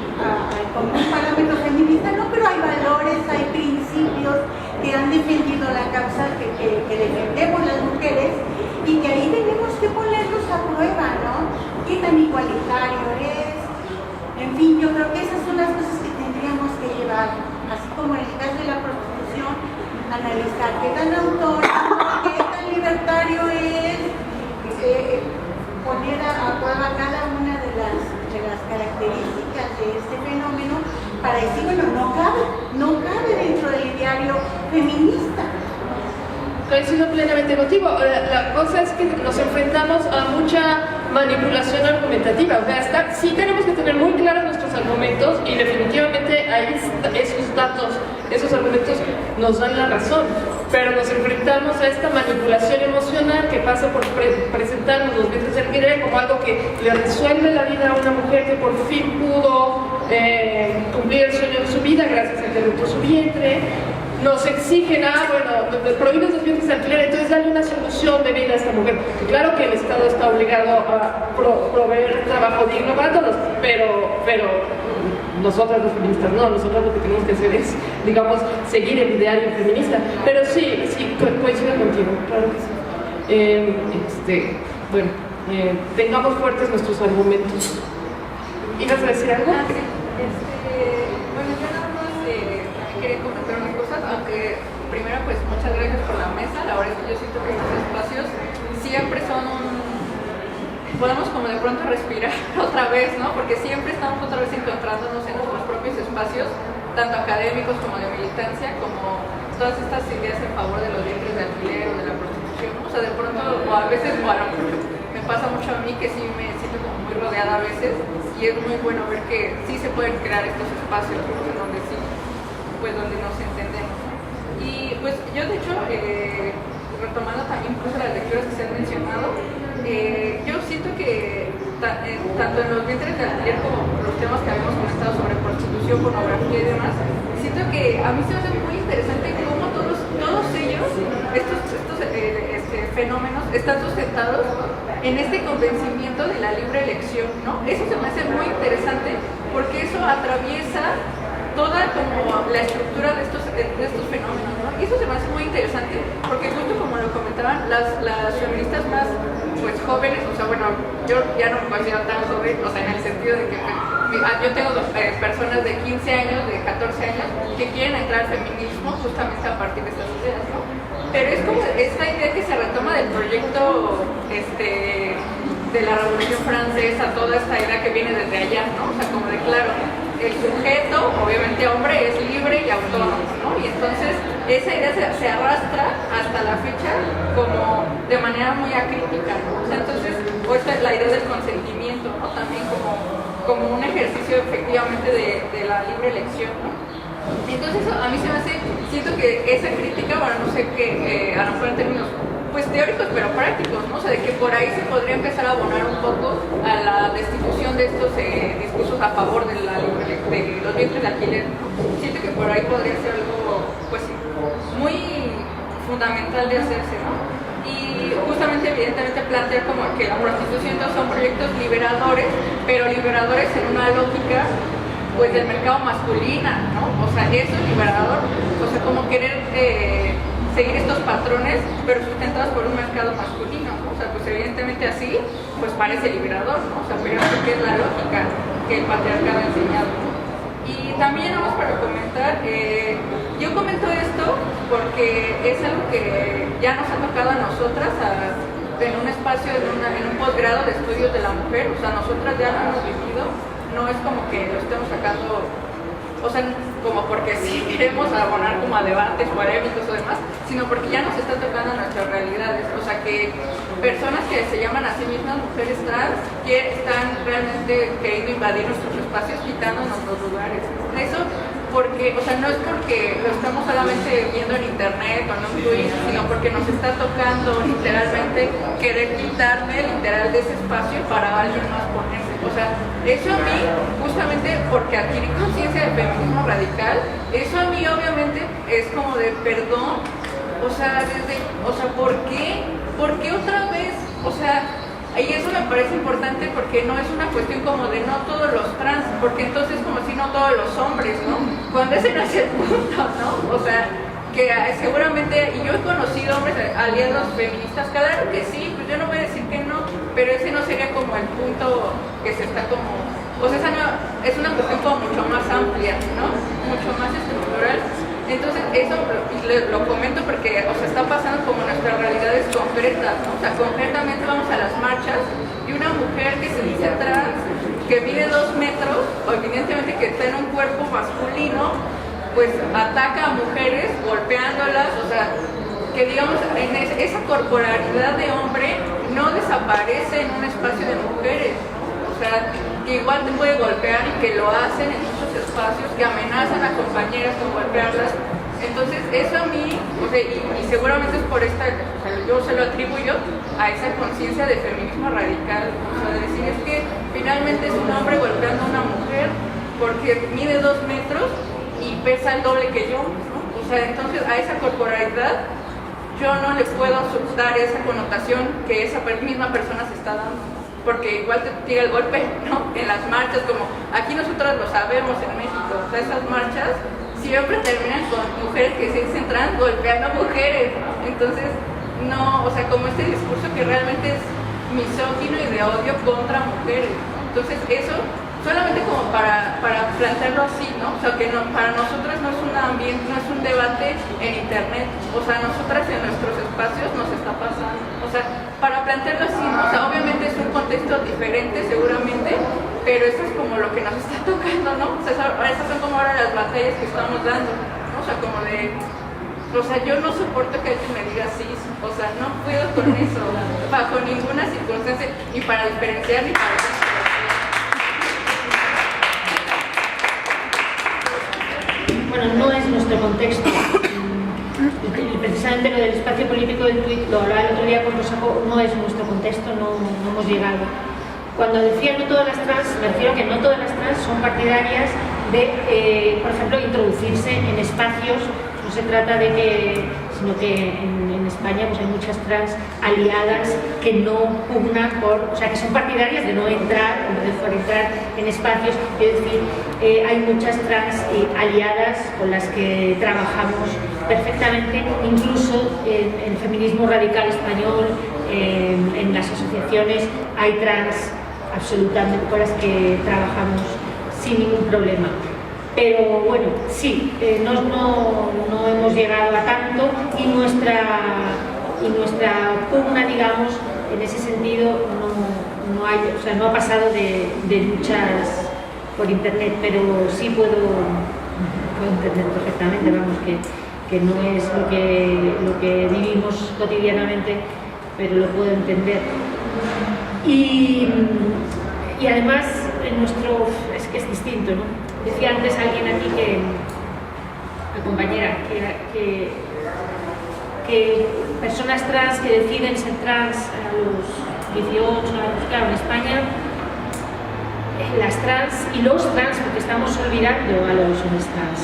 como un parámetro feminista, no, pero hay valores, hay principios que han defendido la causa que defendemos las mujeres y que ahí tenemos que ponerlos a prueba, ¿no? ¿Qué tan igualitario es? En fin, yo creo que esas son las cosas que tendríamos que llevar, así como en el caso de la prostitución, analizar qué tan autónomo, qué tan libertario es, poner a prueba cada una de las características de este fenómeno para decir, bueno, no cabe dentro del ideario feminista. Coincido plenamente contigo. La cosa es que nos enfrentamos a mucha manipulación argumentativa. O sea, sí tenemos que tener muy claros nuestros argumentos y definitivamente ahí esos datos, esos argumentos nos dan la razón. Pero nos enfrentamos a esta manipulación emocional que pasa por presentarnos los vientres de alquiler como algo que le resuelve la vida a una mujer que por fin pudo cumplir el sueño de su vida gracias a que adoptó su vientre. Nos exigen, prohíbes los vientres de alquiler, entonces dale una solución de vida a esta mujer. Claro que el Estado está obligado a proveer trabajo digno para todos, pero nosotras las feministas no, nosotras lo que tenemos que hacer es, digamos, seguir el ideario feminista. Pero sí, coincido contigo, claro que sí. Tengamos fuertes nuestros argumentos. ¿Ibas a decir algo? Sí. Bueno, yo nada más quería comentar unas cosas, aunque primero pues muchas gracias por la mesa. La verdad es que yo siento que los espacios siempre son podemos como de pronto respirar otra vez, ¿no? Porque siempre estamos otra vez encontrándonos en nuestros propios espacios tanto académicos como de militancia, como todas estas ideas en favor de los vientres de alquiler o de la prostitución, ¿no? O sea, de pronto, o a veces, bueno, me pasa mucho a mí que sí me siento como muy rodeada a veces, y es muy bueno ver que sí se pueden crear estos espacios, ¿no? En donde sí, pues donde nos entendemos, ¿no? Y pues yo de hecho, retomando también incluso las lecturas que se han mencionado, yo siento que tanto en los vientres de alquiler como los temas que habíamos comentado sobre prostitución, pornografía y demás, siento que a mí se me hace muy interesante cómo todos ellos, estos fenómenos, están sustentados en este convencimiento de la libre elección, ¿no? Eso se me hace muy interesante porque eso atraviesa toda como la estructura de estos fenómenos, ¿no? Y eso se me hace muy interesante porque justo como lo comentaban, las feministas más pues jóvenes, o sea, bueno, yo ya no me considero tan joven, o sea, en el sentido de que yo tengo personas de 15 años, de 14 años, que quieren entrar al feminismo justamente a partir de estas ideas, ¿no? Pero es como esta idea que se retoma del proyecto de la Revolución Francesa, toda esta idea que viene desde allá, ¿no? O sea, como de claro, el sujeto, obviamente hombre, es libre y autónomo, ¿no? Y entonces esa idea se arrastra hasta la fecha como de manera muy acrítica, ¿no? O sea, entonces, pues la idea del consentimiento, ¿no? También como un ejercicio efectivamente de la libre elección, ¿no? Entonces a mí se me hace, siento que esa crítica, bueno, no sé qué, a lo mejor en términos pues teóricos pero prácticos, ¿no? O sea, de que por ahí se podría empezar a abonar un poco a la destitución de estos discursos a favor de los vientres de alquiler, ¿no? Siento que por ahí podría ser algo pues muy fundamental de hacerse, ¿no? Y justamente evidentemente plantear como que la prostitución no son proyectos liberadores, pero liberadores en una lógica pues del mercado masculina, ¿no? O sea, eso es liberador, o sea, como querer seguir estos patrones, pero sustentados por un mercado masculino, ¿no? O sea, pues evidentemente así, pues parece liberador, ¿no? O sea, pero eso que es la lógica que el patriarcado ha enseñado, ¿no? Y también vamos para comentar, yo comento esto porque es algo que ya nos ha tocado a nosotras en un espacio, en un posgrado de estudios de la mujer, o sea, nosotras ya lo hemos vivido, no es como que lo estemos sacando, o sea, como porque sí queremos abonar como a debates polémicos o demás, sino porque ya nos está tocando nuestras realidades, o sea, que personas que se llaman a sí mismas mujeres trans, que están realmente queriendo invadir nuestros espacios, quitándonos los lugares. Eso porque, o sea, no es porque lo estamos solamente viendo en internet o en un tweet, sino porque nos está tocando literalmente querer quitarme literal de ese espacio para alguien más ponerse. O sea, eso a mí, justamente porque adquirí conciencia del feminismo radical, eso a mí obviamente es como de perdón, o sea, ¿por qué? ¿Por qué otra vez? O sea, y eso me parece importante porque no es una cuestión como de no todos los trans, porque entonces como si no todos los hombres, ¿no? Cuando ese no es el punto, ¿no? O sea, que seguramente, y yo he conocido hombres aliados feministas, claro que sí, pues yo no voy a decir que no, pero ese no sería como el punto que se está como, o sea, esa no, es una cuestión como mucho más amplia, ¿no? Mucho más estructural. Entonces eso lo comento porque, o sea, está pasando como nuestras realidades concretas, ¿no? O sea, concretamente vamos a las marchas y una mujer que se dice trans, que mide 2 metros, o evidentemente que está en un cuerpo masculino, pues ataca a mujeres golpeándolas, o sea, que digamos, en esa corporalidad de hombre no desaparece en un espacio de mujeres, ¿no? O sea, que igual te puede golpear y que lo hacen en muchos espacios, que amenazan a compañeras con golpearlas. Entonces eso a mí, o sea, y seguramente es por esta, o sea, yo se lo atribuyo a esa conciencia de feminismo radical, o sea, de decir es que finalmente es un hombre golpeando a una mujer porque mide 2 metros y pesa el doble que yo, ¿no? O sea, entonces a esa corporalidad yo no le puedo dar esa connotación que esa misma persona se está dando, porque igual te tira el golpe, ¿no? En las marchas, como aquí nosotros lo sabemos en México, o sea, esas marchas siempre terminan con mujeres que se dicen trans golpeando a mujeres, ¿no? Entonces, no, o sea, como este discurso que realmente es misógino y de odio contra mujeres, ¿no? Entonces eso solamente como para plantearlo así, ¿no? O sea, que no, para nosotras no es un ambiente, no es un debate en internet, o sea, nosotras en nuestros espacios nos está pasando, o sea, para plantearlo así, ¿no? O sea, obviamente es un contexto diferente seguramente, pero pero eso es como lo que nos está tocando, ¿no? O sea, esas son como ahora las batallas que estamos dando, ¿no? O sea, como de, o sea, yo no soporto que alguien me diga sí, o sea, no puedo con eso, bajo ninguna circunstancia, ni para diferenciar, ni para diferenciar. Bueno, no es nuestro contexto. Precisamente lo del espacio político del tuit, lo hablaba el otro día con Rosajo, no es nuestro contexto, no hemos llegado. Cuando decía no todas las trans, me refiero a que no todas las trans son partidarias de, por ejemplo, introducirse en espacios, no se trata de que, sino que en España pues hay muchas trans aliadas que no pugnan por, o sea, que son partidarias de no entrar, por entrar en espacios, es decir, hay muchas trans aliadas con las que trabajamos perfectamente, incluso en el feminismo radical español, en las asociaciones hay trans absolutamente con las que trabajamos sin ningún problema. Pero bueno, sí, no hemos llegado a tanto y nuestra pugna, digamos, en ese sentido no ha pasado de luchas por internet, pero sí puedo entender perfectamente, vamos, que no es lo que vivimos cotidianamente, pero lo puedo entender. Y además, es que es distinto, ¿no? Decía antes alguien aquí la compañera, que personas trans que deciden ser trans a los 18 años, claro, en España, las trans y los trans, porque estamos olvidando a los hombres trans,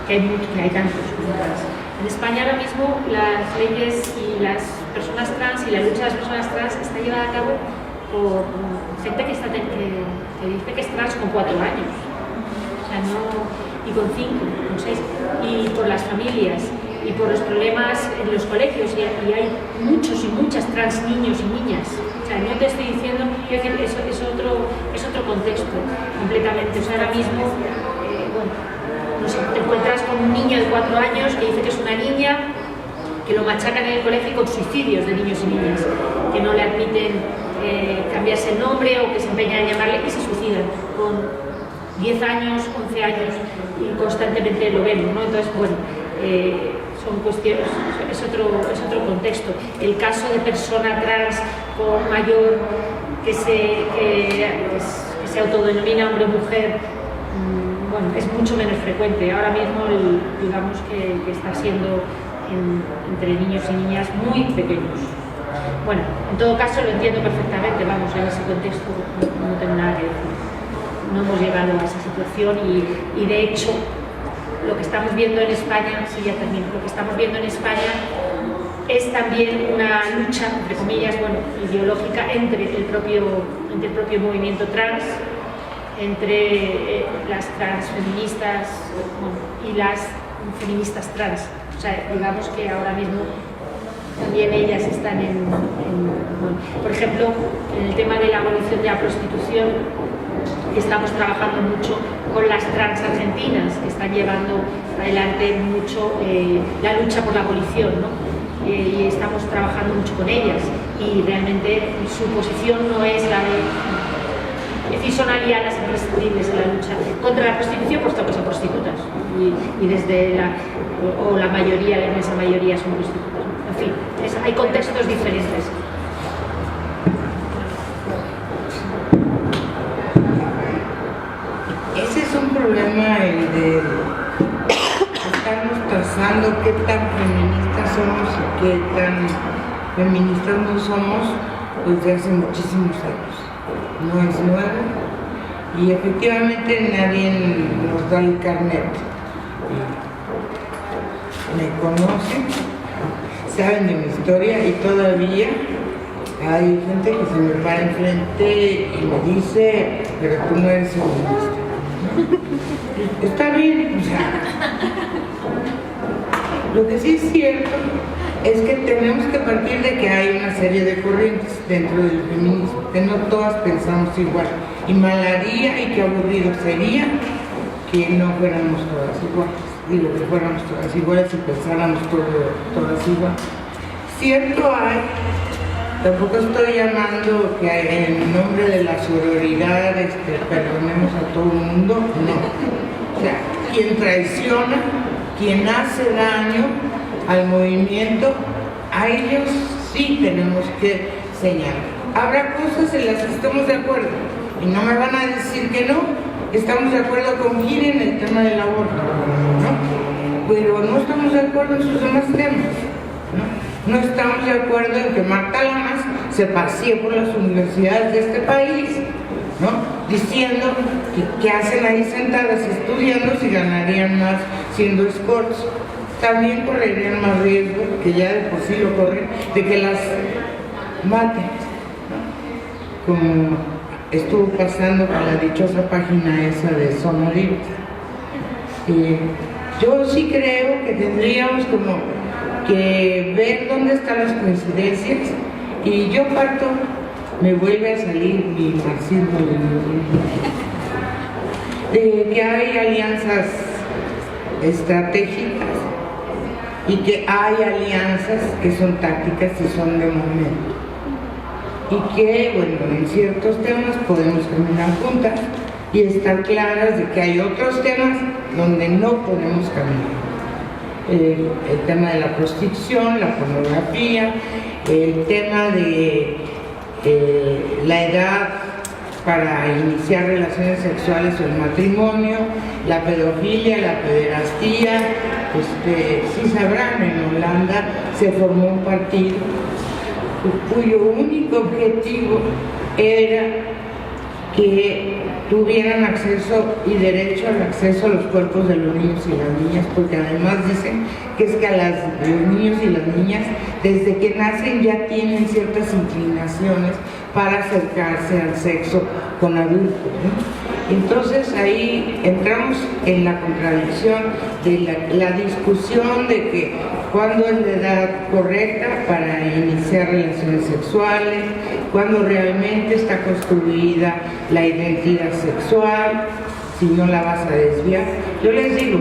que hay tantos trans. En España ahora mismo las leyes y las personas trans y la lucha de las personas trans está llevada a cabo por gente que dice que es trans con 4 años, o sea, y con 5, con 6, y por las familias y por los problemas en los colegios, y hay muchos y muchas trans niños y niñas. O sea, no te estoy diciendo que eso es otro contexto completamente. O sea, ahora mismo, no sé, te encuentras con un niño de 4 años que dice que es una niña, que lo machacan en el colegio con suicidios de niños y niñas, que no le admiten cambiarse el nombre o que se empeñan en llamarle, y se suicidan con 10 años, 11 años, y constantemente lo vemos, ¿no? Entonces, bueno, son cuestiones, es otro contexto. El caso de persona trans con mayor que se autodenomina hombre o mujer, bueno, es mucho menos frecuente. Ahora mismo, digamos que está siendo entre niños y niñas muy pequeños. Bueno, en todo caso lo entiendo perfectamente, vamos, en ese contexto no tengo nada que decir. No hemos llegado a esa situación y de hecho lo que estamos viendo en España, sí, ya termino, lo que estamos viendo en España es también una lucha, entre comillas, bueno, ideológica entre el propio movimiento trans, entre las trans feministas, bueno, y las feministas trans. O sea, digamos que ahora mismo también ellas están bueno, por ejemplo, en el tema de la abolición de la prostitución, estamos trabajando mucho con las trans argentinas, que están llevando adelante mucho la lucha por la abolición, ¿no? Y estamos trabajando mucho con ellas, y realmente su posición no es la de... Es decir, son aliadas imprescindibles en la lucha contra la prostitución, puesto que son prostitutas, y desde la mayoría, la inmensa mayoría son prostitutas. En fin, hay contextos diferentes. Ese es un problema, el de estarnos trazando qué tan feministas somos y qué tan feministas no somos, pues de hace muchísimos años. No es nuevo, y efectivamente nadie nos da el carnet. Me conocen, saben de mi historia, y todavía hay gente que se me para enfrente y me dice, pero tú no eres feminista. Está bien, o sea, lo que sí es cierto es que tenemos que partir de que hay una serie de corrientes dentro del feminismo, que no todas pensamos igual, y mal haría y qué aburrido sería que no fuéramos todas iguales. Digo, que fuéramos todas iguales y pensáramos todas iguales. Cierto hay, tampoco estoy llamando que en nombre de la sororidad que perdonemos a todo el mundo, no. O sea, quien traiciona, quien hace daño al movimiento, a ellos sí tenemos que señalar. Habrá cosas en las que estamos de acuerdo y no me van a decir que no. Estamos de acuerdo con Giri en el tema del aborto, ¿no? Pero no estamos de acuerdo en sus demás temas, ¿no? No estamos de acuerdo en que Marta Lamas se pasee por las universidades de este país, ¿no? Diciendo que hacen ahí sentadas estudiando si ganarían más siendo escorts. También correrían más riesgo, que ya de por sí lo corren, de que las maten, ¿no? Como estuvo pasando con la dichosa página esa de Sonorit. Yo sí creo que tendríamos como que ver dónde están las coincidencias, y yo parto, me vuelve a salir mi marxismo de que hay alianzas estratégicas y que hay alianzas que son tácticas y son de momento, y que, bueno, en ciertos temas podemos caminar juntas y estar claras de que hay otros temas donde no podemos caminar. El tema de la prostitución, la pornografía, el tema de la edad para iniciar relaciones sexuales o el matrimonio, la pedofilia, la pederastía. Sí sabrán, en Holanda se formó un partido cuyo único objetivo era que tuvieran acceso y derecho al acceso a los cuerpos de los niños y las niñas, porque además dicen que es que a los niños y las niñas desde que nacen ya tienen ciertas inclinaciones para acercarse al sexo con adultos, ¿no? Entonces ahí entramos en la contradicción de la discusión de que cuándo es la edad correcta para iniciar relaciones sexuales, cuándo realmente está construida la identidad sexual, si no la vas a desviar. Yo les digo,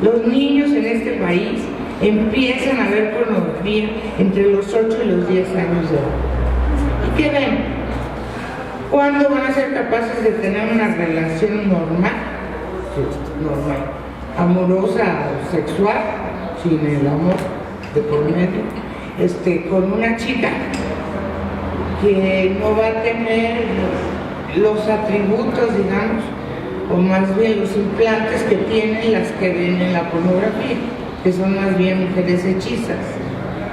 los niños en este país empiezan a ver pornografía entre los 8 y los 10 años de edad. ¿Y qué ven? ¿Cuándo van a ser capaces de tener una relación normal, amorosa o sexual, sin el amor de por medio, con una chica que no va a tener los atributos, digamos, o más bien los implantes que tienen las que ven en la pornografía, que son más bien mujeres hechizas?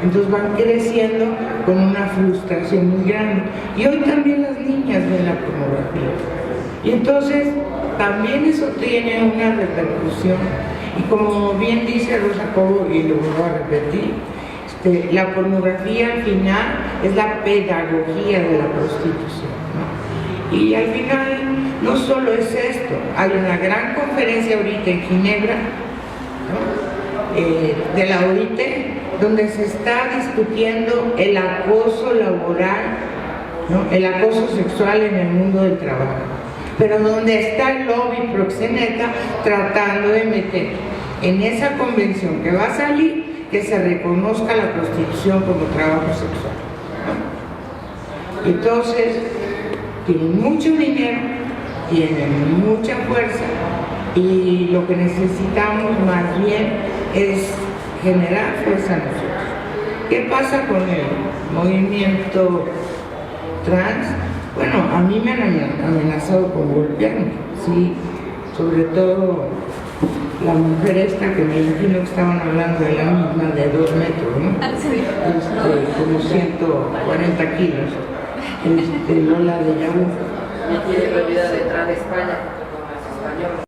Entonces van creciendo con una frustración muy grande. Y hoy también las niñas ven la pornografía. Y entonces también eso tiene una repercusión. Y como bien dice Rosa Cobo, y lo vuelvo a repetir, la pornografía al final es la pedagogía de la prostitución, ¿no? Y al final no solo es esto, hay una gran conferencia ahorita en Ginebra, ¿no? De la OIT, donde se está discutiendo el acoso laboral, ¿no? El acoso sexual en el mundo del trabajo, pero donde está el lobby proxeneta tratando de meter en esa convención que va a salir que se reconozca la prostitución como trabajo sexual, ¿no? Entonces tienen mucho dinero, tienen mucha fuerza, y lo que necesitamos más bien es generar fuerza a nosotros. ¿Qué pasa con el movimiento trans? Bueno, a mí me han amenazado con golpearme, sí, sobre todo la mujer esta, que me imagino que estaban hablando de la misma, de 2 metros, ¿no? Sí. Como 140 kilos, Lola de Yahoo. Me tiene prohibida de entrar a España con los españoles.